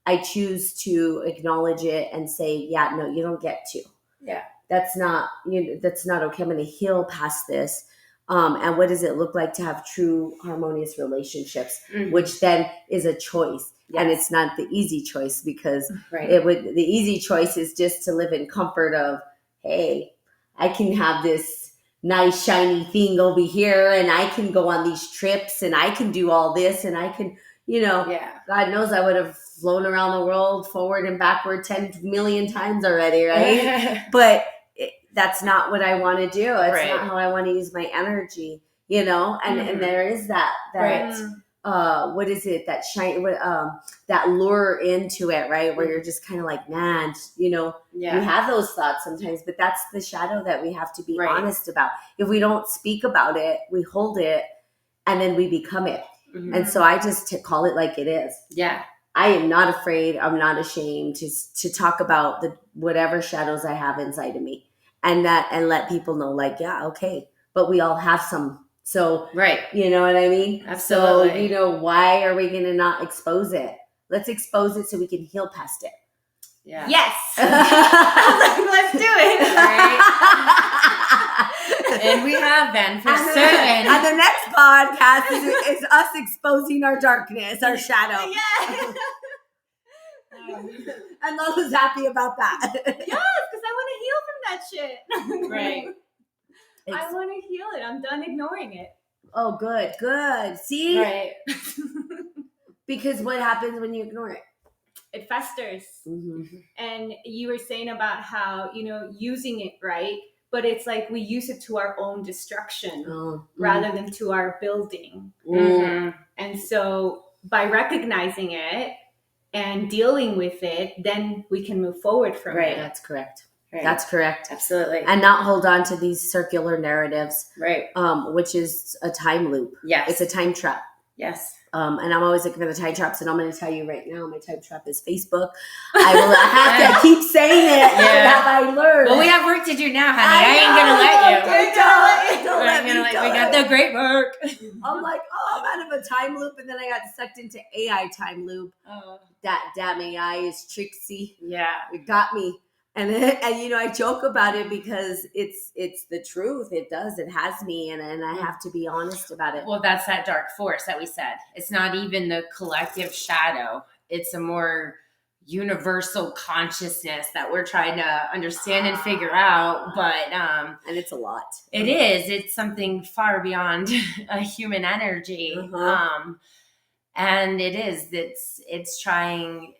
I choose to acknowledge it and say, yeah, no, you don't get to. Yeah. That's not okay. I'm going to heal past this. And what does it look like to have true harmonious relationships, which then is a choice. Yes. And it's not the easy choice, because the easy choice is just to live in comfort of, hey, I can have this nice shiny thing over here and I can go on these trips and I can do all this and I can, God knows I would have flown around the world forward and backward 10 million times already, right? But that's not what I want to do. It's not how I want to use my energy, and there is that what is it, that shine, that lure into it, right? Where you're just kind of like, man, you have those thoughts sometimes, but that's the shadow that we have to be honest about. If we don't speak about it, we hold it and then we become it. And so I just call it like it is. Yeah. I am not afraid. I'm not ashamed to talk about the whatever shadows I have inside of me, and let people know, like, yeah, okay, but we all have some. So, you know what I mean? Absolutely. So, why are we going to not expose it? Let's expose it so we can heal past it. Yeah. Yes. Let's do it. Right. And we have been for certain. And the next podcast is us exposing our darkness, our shadow. Yeah. And Lola's happy about that. Yes, because I want to heal from that shit. Right. I want to heal it. I'm done ignoring it. Oh, good. See? Right. Because what happens when you ignore it? It festers. And you were saying about how, using it, right? But it's like we use it to our own destruction rather than to our building. And so by recognizing it and dealing with it, then we can move forward from Right. it. That's correct. Right. That's correct. Absolutely. And not hold on to these circular narratives, right. Which is a time loop. Yes. It's a time trap. Yes. And I'm always looking for the time traps, and I'm going to tell you right now, my time trap is Facebook. I have to keep saying it. Yeah. Have I learned? Well, we have work to do now, honey. I ain't gonna let you. Don't let me do We got the great work. I'm like, I'm out of a time loop, and then I got sucked into AI time loop. Oh. That damn AI is tricksy. Yeah. It got me. And I joke about it because it's the truth. It does. It has me, and I have to be honest about it. Well, that's that dark force that we said. It's not even the collective shadow. It's a more universal consciousness that we're trying to understand and figure out. But and it's a lot. It is. It's something far beyond a human energy. And it is. It's trying.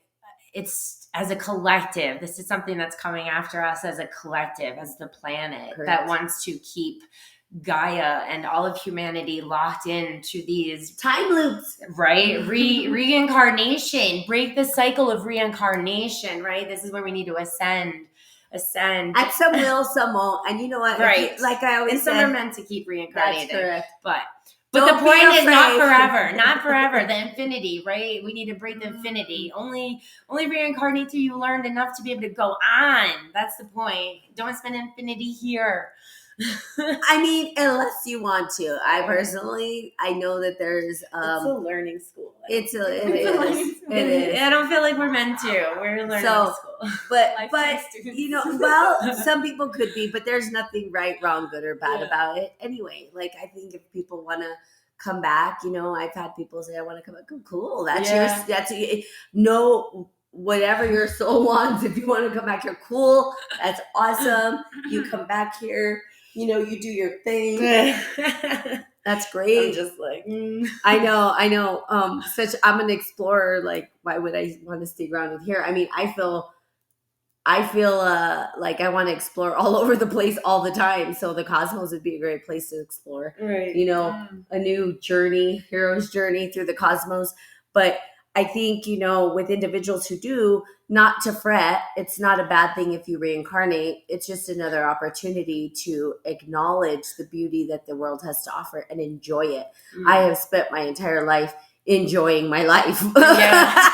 It's as a collective. This is something that's coming after us as a collective, as the planet that wants to keep Gaia and all of humanity locked into these time loops, right? Reincarnation, break the cycle of reincarnation, right? This is where we need to ascend. And some will, some won't. And you know what? Right. Like I always and some said, are meant to keep reincarnating. That's correct. But Don't the point is not afraid. not forever. The infinity, right? We need to break the infinity. Only reincarnate till you learned enough to be able to go on. That's the point. Don't spend infinity here. I mean, unless you want to. I personally, I know that there's it's a learning school. It is. I don't feel like we're meant to. We're learning school. But well, some people could be, but there's nothing right, wrong, good, or bad about it. Anyway, like I think if people want to come back, I've had people say I want to come back. Oh, cool. Whatever your soul wants. If you want to come back, you're cool. That's awesome. You come back here. You do your thing. That's great. I'm just like, I know. I'm an explorer. Like, why would I want to stay grounded here? I mean, I feel like I want to explore all over the place all the time. So the cosmos would be a great place to explore. Right. A new journey, hero's journey through the cosmos. But I think, with individuals who do, not to fret. It's not a bad thing if you reincarnate. It's just another opportunity to acknowledge the beauty that the world has to offer and enjoy it. I have spent my entire life enjoying my life. Yeah.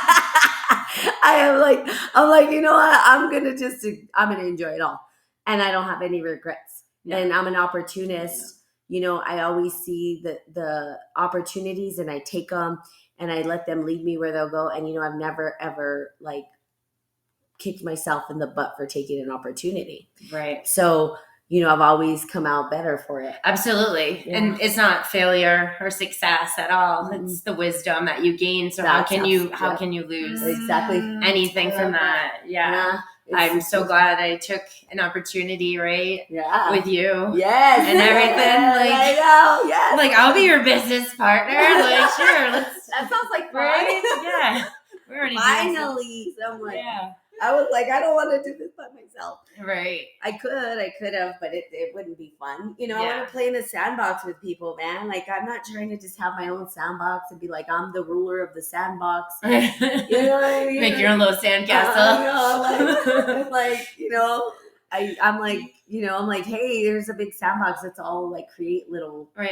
I'm like, you know what? I'm going to enjoy it all. And I don't have any regrets. Yeah. And I'm an opportunist. Yeah. I always see the opportunities and I take them and I let them lead me where they'll go. And, I've never, ever kicked myself in the butt for taking an opportunity. Right. So, I've always come out better for it. Absolutely. Yeah. And it's not failure or success at all. Mm-hmm. It's the wisdom that you gain. So how can you lose exactly anything from that? Yeah. I'm so glad I took an opportunity, right? Yeah. With you. Yes. And everything. I know. Yes. Like, I'll be your business partner. Like, sure. That sounds like fun. Right? Yeah. We're already finally someone. Yeah. I was like, I don't want to do this by myself. Right. I could have, but it wouldn't be fun. I want to play in a sandbox with people, man. Like, I'm not trying to just have my own sandbox and be like, I'm the ruler of the sandbox. You know what I mean? Make your own little sandcastle. I'm like, hey, there's a big sandbox. Let's all create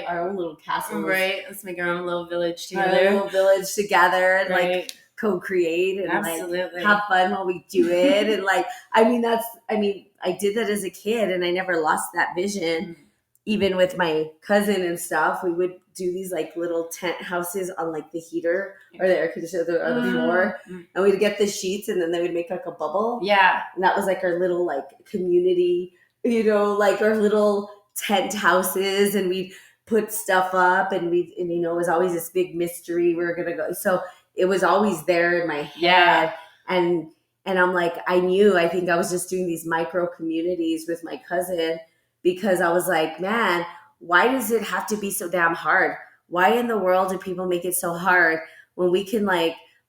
our own little castles. Right. Let's make our own little village together. Our little village together and co-create and have fun while we do it. And I did that as a kid and I never lost that vision. Mm-hmm. Even with my cousin and stuff, we would do these little tent houses on the heater or the air conditioner on the floor. Mm-hmm. And we'd get the sheets and then they would make a bubble. Yeah. And that was our little community, our little tent houses, and we'd put stuff up and it was always this big mystery. We were going to go. So it was always there in my head. Yeah. And I'm like, I think I was just doing these micro communities with my cousin because I was like, man, why does it have to be so damn hard? Why in the world do people make it so hard when we can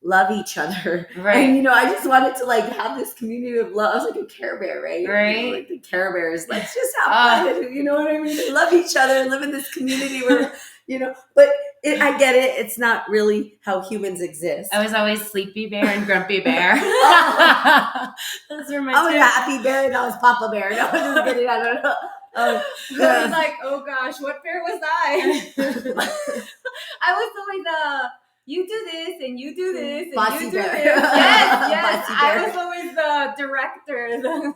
love each other? Right. And, I just wanted to have this community of love. I was like a Care Bear, right? Right. The Care Bears. Let's just have fun. You know what I mean? They love each other and live in this community where, but I get it. It's not really how humans exist. I was always Sleepy Bear and Grumpy Bear. Those were my I was two. Happy Bear and I was Papa Bear. No, I'm just kidding. I don't know. I was like, oh gosh, what bear was I? I was always you do this and you do this and Bossy you do bear. this. Yes. Bossy I bear. was always the director.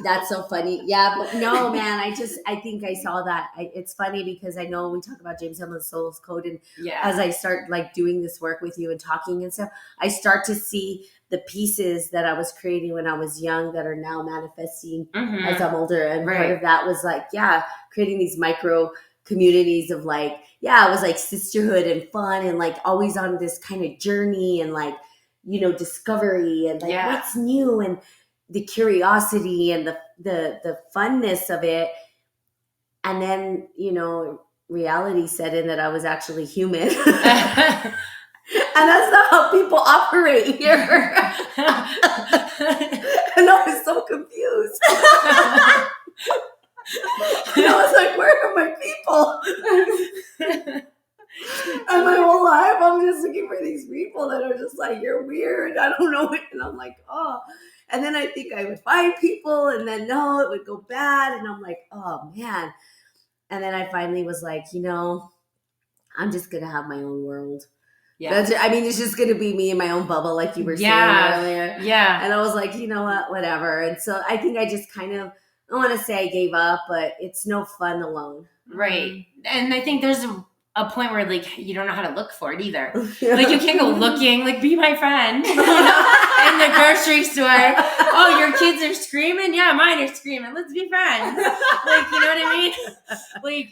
That's so funny. Yeah, but no, man, I think I saw that. It's funny because I know we talk about James Hamlin's Soul's Code, and Yeah. as I start like doing this work with you and talking and stuff, I start to see the pieces that I was creating when I was young that are now manifesting Mhm. as I'm older. And part Right. of that was like, creating these micro communities of like, it was like sisterhood and fun and like always on this kind of journey and like, discovery and like Yeah. what's new and the curiosity and the funness of it. And then, reality set in that I was actually human. And that's not how people operate here. And I was so confused. And I was like, where are my people? And my whole life, I'm just looking for these people that are just like, you're weird. I don't know. And I'm like, oh. And then I think I would find people, and then no, it would go bad. And I'm like, oh, man. And then I finally was like, I'm just going to have my own world. Yeah. It's just going to be me in my own bubble, like you were saying earlier. Yeah. And I was like, you know what, whatever. And so I think I just kind of, I don't want to say I gave up, but it's no fun alone. Right. And I think there's a point where like you don't know how to look for it either. Like you can't go looking, like be my friend, in the grocery store. Oh, your kids are screaming? Yeah, mine are screaming. Let's be friends. Like, you know what I mean? Like,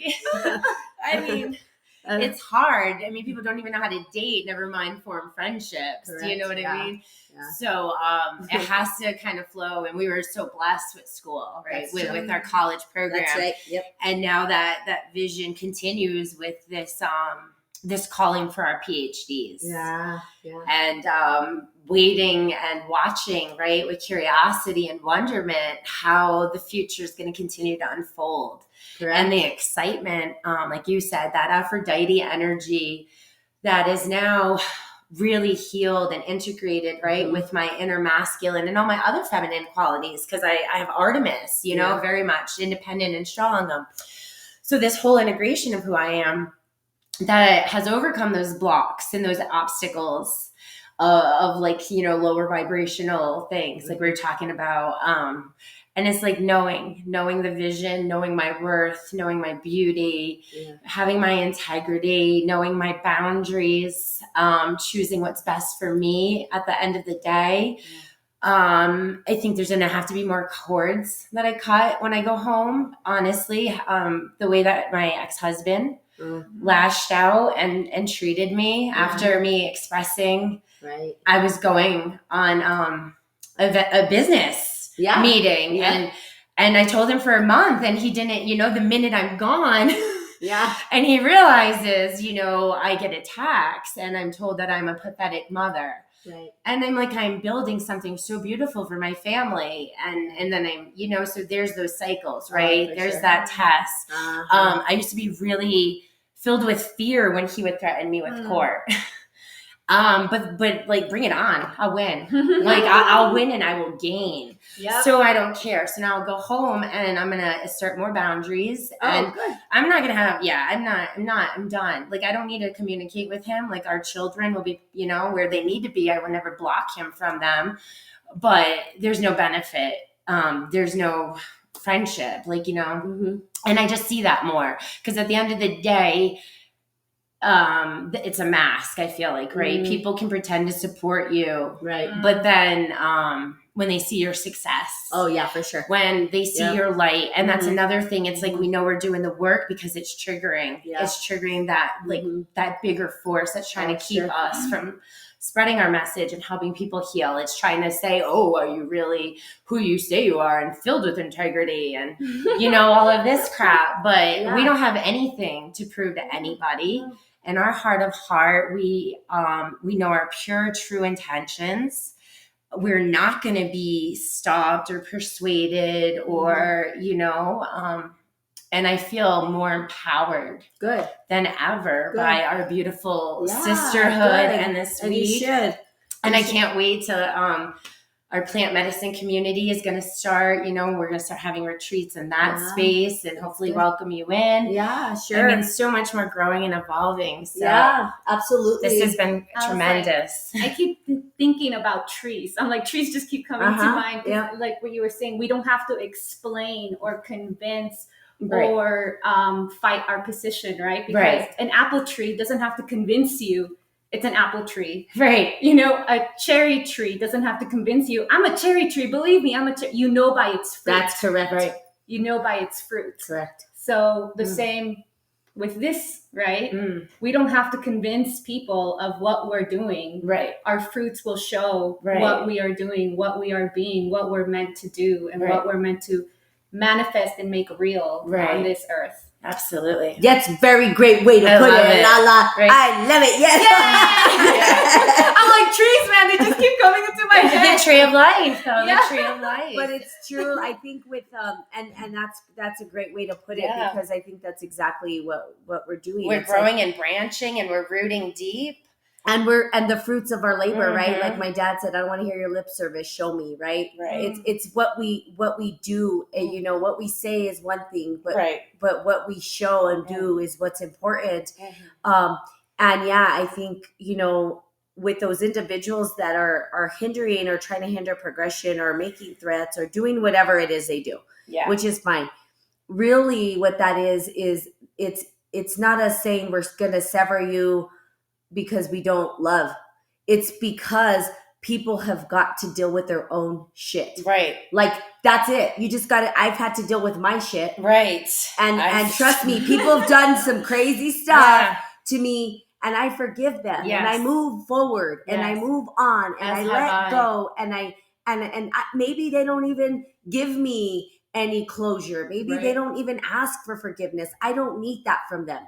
I mean, it's hard. I mean, people don't even know how to date, never mind form friendships. Correct. Do you know what I mean? Yeah. So it has to kind of flow. And we were so blessed with school, right? With our college program. That's right. Yep. And now that vision continues with this this calling for our PhDs. Yeah. And waiting and watching, right, with curiosity and wonderment, how the future is going to continue to unfold. Correct. And the excitement, like you said, that Aphrodite energy that is now really healed and integrated, right, with my inner masculine and all my other feminine qualities, because I have Artemis, very much independent and strong. So this whole integration of who I am that has overcome those blocks and those obstacles of like, lower vibrational things like we were talking about. And it's like knowing the vision, knowing my worth, knowing my beauty, having my integrity, knowing my boundaries, choosing what's best for me at the end of the day. I think there's going to have to be more cords that I cut when I go home. Honestly, the way that my ex-husband lashed out and treated me after me expressing I was going on a business meeting and I told him for a month and he didn't, the minute I'm gone and he realizes, I get a tax and I'm told that I'm a pathetic mother. Right. And I'm like, I'm building something so beautiful for my family. And then I'm, so there's those cycles, right? There's that test. I used to be really filled with fear when he would threaten me with court. But like, bring it on. I'll win. Like I'll win and I will gain. Yep. So I don't care. So now I'll go home and I'm going to assert more boundaries. And good. I'm not going to have, I'm done. Like, I don't need to communicate with him. Like our children will be, where they need to be. I will never block him from them, but there's no benefit. There's no friendship, and I just see that more because at the end of the day, it's a mask. I feel like, right? People can pretend to support you, right? But then, when they see your success, oh yeah, for sure. When they see your light, and that's another thing. It's like we know we're doing the work because it's triggering. Yeah. It's triggering that like that bigger force that's trying to keep us from spreading our message and helping people heal. It's trying to say, "Oh, are you really who you say you are and filled with integrity and all of this crap?" But we don't have anything to prove to anybody. In our heart of heart, we know our pure, true intentions. We're not going to be stopped or persuaded or, And I feel more empowered Good. than ever Good. by our beautiful Yeah, sisterhood good. and this And you week. should. And I can't wait to our plant medicine community is going to start. We're going to start having retreats in that space and hopefully welcome you in. Yeah, sure. I mean, so much more growing and evolving. So yeah, absolutely. this has been tremendous. I keep thinking about trees. I'm like, trees just keep coming to mind. Yeah. Like what you were saying, we don't have to explain or convince Right. or fight our position, right? Because an apple tree doesn't have to convince you it's an apple tree. Right. A cherry tree doesn't have to convince you, I'm a cherry tree. Believe me, you know by its fruit. That's correct. Right. You know by its fruit. Correct. So the same with this, right? We don't have to convince people of what we're doing. Right. Our fruits will show what we are doing, what we are being, what we're meant to do, and what we're meant to manifest and make real on this earth. Absolutely. That's a very great way to put it. Lala. Right. I love it. Yes. Yeah. I'm like, trees, man. They just keep coming into my head. The tree of life, though. The tree of life. But it's true. I think with and that's a great way to put it because I think that's exactly what we're doing. We're growing and branching and we're rooting deep. And the fruits of our labor, right? Like my dad said, I don't want to hear your lip service. Show me, right? Right. It's what we do. And, what we say is one thing, but what we show and do is what's important. And I think with those individuals that are hindering or trying to hinder progression or making threats or doing whatever it is they do, which is fine. Really, what that is it's not us saying we're going to sever you because we don't love. It's because people have got to deal with their own shit. Right. Like, that's it. You just got to, I've had to deal with my shit. Right. And trust me, people have done some crazy stuff to me and I forgive them and I move forward and I move on and I let go and I maybe they don't even give me any closure. Maybe they don't even ask for forgiveness. I don't need that from them.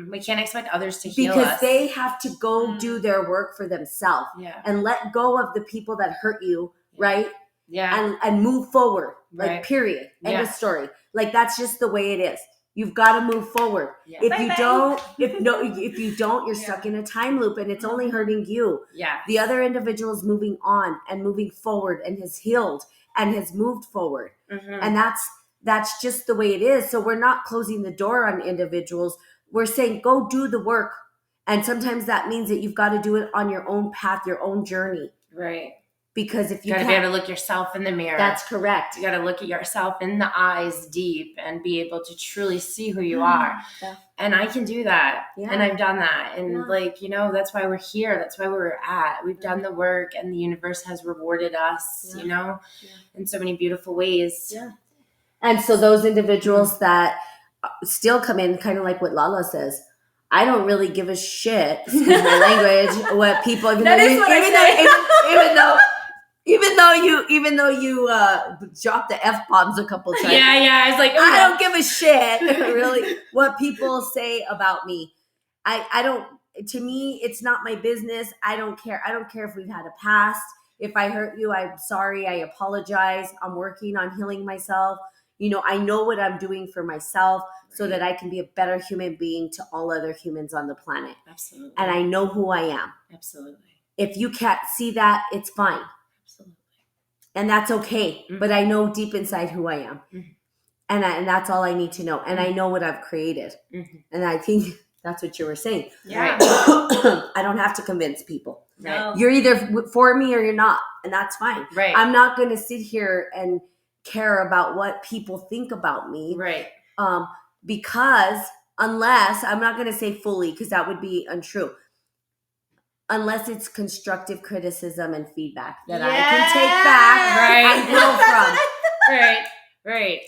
We can't expect others to heal us. Because they have to go do their work for themselves and let go of the people that hurt you, right? Yeah. And move forward, like period. End of story. Like that's just the way it is. You've got to move forward. Yeah. If you don't, you're stuck in a time loop and it's only hurting you. Yeah. The other individual is moving on and moving forward and has healed and has moved forward. And that's just the way it is. So we're not closing the door on individuals. We're saying, go do the work. And sometimes that means that you've got to do it on your own path, your own journey. Right. Because if you got to be able to look yourself in the mirror. That's correct. You got to look at yourself in the eyes deep and be able to truly see who you are. Yeah. And I can do that. Yeah. And I've done that. And that's why we're here. That's why we're at. We've done the work and the universe has rewarded us, in so many beautiful ways. Yeah. And so those individuals that still come in, kind of like what Lala says, I don't really give a shit, excuse my language, what people, even though you dropped the F-bombs a couple times. Yeah. I was like, I don't give a shit, really, what people say about me. I don't, to me, it's not my business. I don't care. I don't care if we've had a past. If I hurt you, I'm sorry. I apologize. I'm working on healing myself. I know what I'm doing for myself so that I can be a better human being to all other humans on the planet. Absolutely. And I know who I am. Absolutely. If you can't see that, it's fine. Absolutely. And that's okay. But I know deep inside who I am. And that's all I need to know. And I know what I've created. And I think that's what you were saying. Yeah. I don't have to convince people. Right. You're either for me or you're not. And that's fine. Right. I'm not going to sit here and care about what people think about me. Right. Because unless, I'm not going to say fully because that would be untrue. Unless it's constructive criticism and feedback that I can take back and grow from. Right.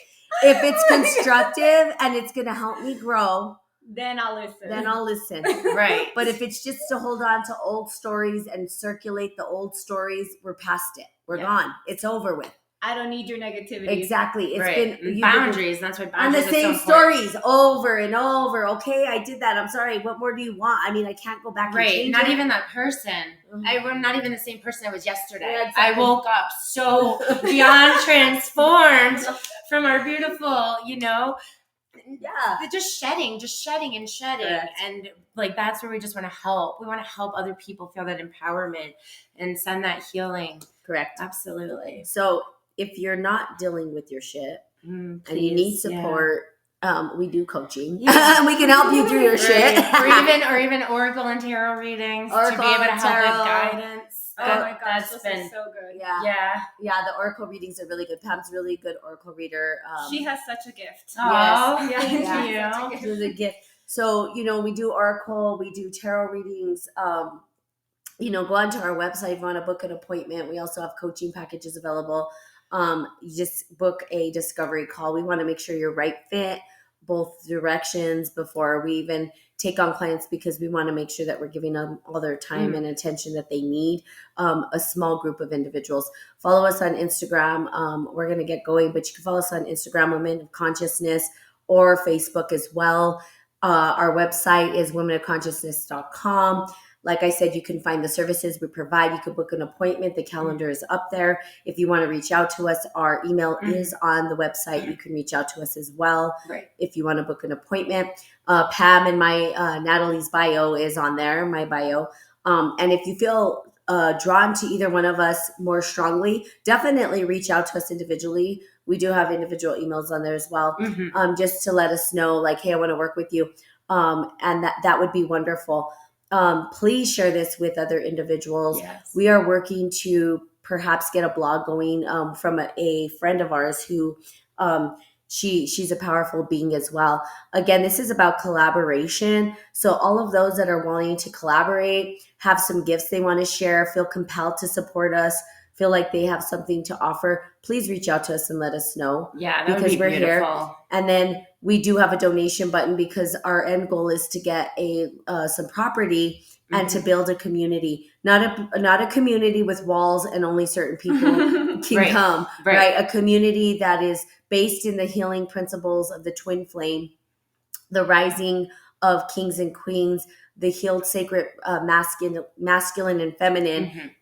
If it's constructive and it's going to help me grow, then I'll listen. Right. But if it's just to hold on to old stories and circulate the old stories, we're past it. We're gone. It's over with. I don't need your negativity. Exactly. It's been boundaries. That's what boundaries are. And the same stories over and over. Okay, I did that. I'm sorry. What more do you want? I mean, I can't go back and change Not it. even that person. I'm not even the same person I was yesterday. Yeah, exactly. I woke up so beyond transformed from our beautiful, Yeah. They're just shedding and shedding. Correct. And like, that's where we just want to help. We want to help other people feel that empowerment and send that healing. Correct. Absolutely. So if you're not dealing with your shit and you Please, need support, we do coaching. Yeah. We can help you through your shit. or even Oracle and Tarot readings to be able to help with guidance. Oh my gosh, That's those been are so good. Yeah. The Oracle readings are really good. Pam's really good Oracle reader. She has such a gift. Oh, Yes. thank Yeah. you. She was a gift. So, we do Oracle, we do tarot readings. Go onto our website if you want to book an appointment. We also have coaching packages available. You just book a discovery call. We want to make sure you're right fit both directions before we even take on clients, because we want to make sure that we're giving them all their time and attention that they need. A small group of individuals. Follow us on Instagram. We're going to get going, but you can follow us on Instagram, Women of Consciousness, or Facebook as well. Our website is womenofconsciousness.com. Like I said, you can find the services we provide. You can book an appointment. The calendar is up there. If you want to reach out to us, our email is on the website. You can reach out to us as well. Right. If you want to book an appointment. Pam and my Natalie's bio is on there, my bio. And if you feel drawn to either one of us more strongly, definitely reach out to us individually. We do have individual emails on there as well, just to let us know, like, hey, I want to work with you. And that would be wonderful. Please share this with other individuals. Yes. We are working to perhaps get a blog going from a friend of ours who she's a powerful being as well. Again, this is about collaboration. So all of those that are wanting to collaborate, have some gifts they want to share, feel compelled to support us, feel like they have something to offer, please reach out to us and let us know. Yeah, that because would be we're beautiful. here. And then we do have a donation button, because our end goal is to get some property and to build a community, not a community with walls and only certain people can come, right? A community that is based in the healing principles of the twin flame, the rising of kings and queens, the healed sacred masculine and feminine,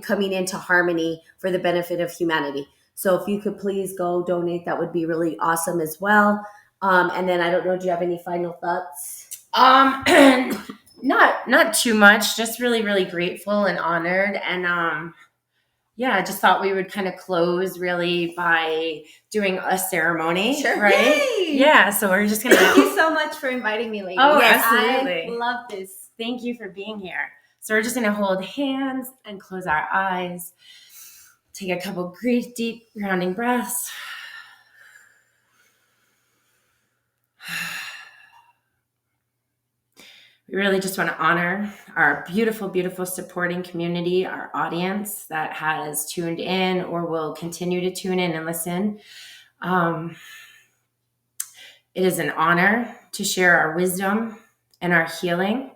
coming into harmony for the benefit of humanity. So if you could please go donate, that would be really awesome as well. And then I don't know, do you have any final thoughts? Not too much, just really, really grateful and honored. And I just thought we would kind of close really by doing a ceremony. Sure. Right? Yay! Yeah. So we're just going to. Thank you so much for inviting me, ladies. Oh, yes, absolutely. I love this. Thank you for being here. So we're just going to hold hands and close our eyes. Take a couple deep grounding breaths. We really just want to honor our beautiful, beautiful supporting community, our audience that has tuned in or will continue to tune in and listen. It is an honor to share our wisdom and our healing.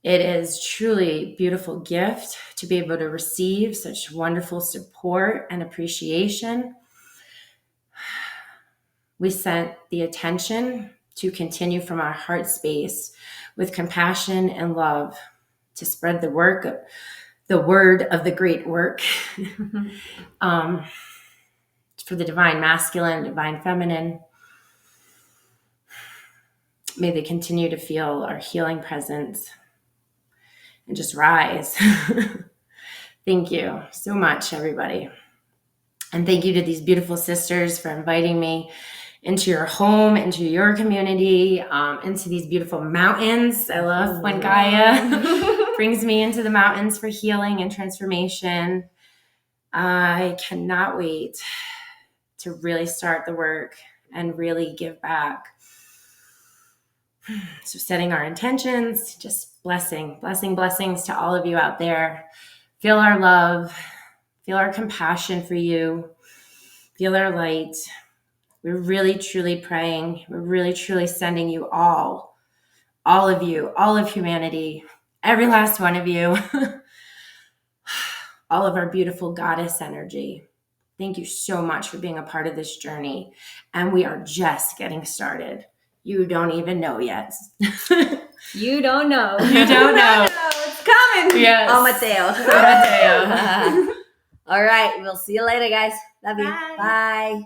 It is truly a beautiful gift to be able to receive such wonderful support and appreciation. We sent the attention to continue from our heart space with compassion and love to spread the word of the great work for the divine masculine, divine feminine. May they continue to feel our healing presence and just rise. Thank you so much, everybody. And thank you to these beautiful sisters for inviting me into your home, into your community, into these beautiful mountains. I love when Gaia brings me into the mountains for healing and transformation. I cannot wait to really start the work and really give back. So setting our intentions, just blessings to all of you out there. Feel our love, feel our compassion for you, feel our light. We're really, truly praying. We're really, truly sending you all of you, all of humanity, every last one of you, all of our beautiful goddess energy. Thank you so much for being a part of this journey. And we are just getting started. You don't even know yet. You don't know. You don't know. It's coming. Yes. Amateo. All right. We'll see you later, guys. Love you. Bye. Bye.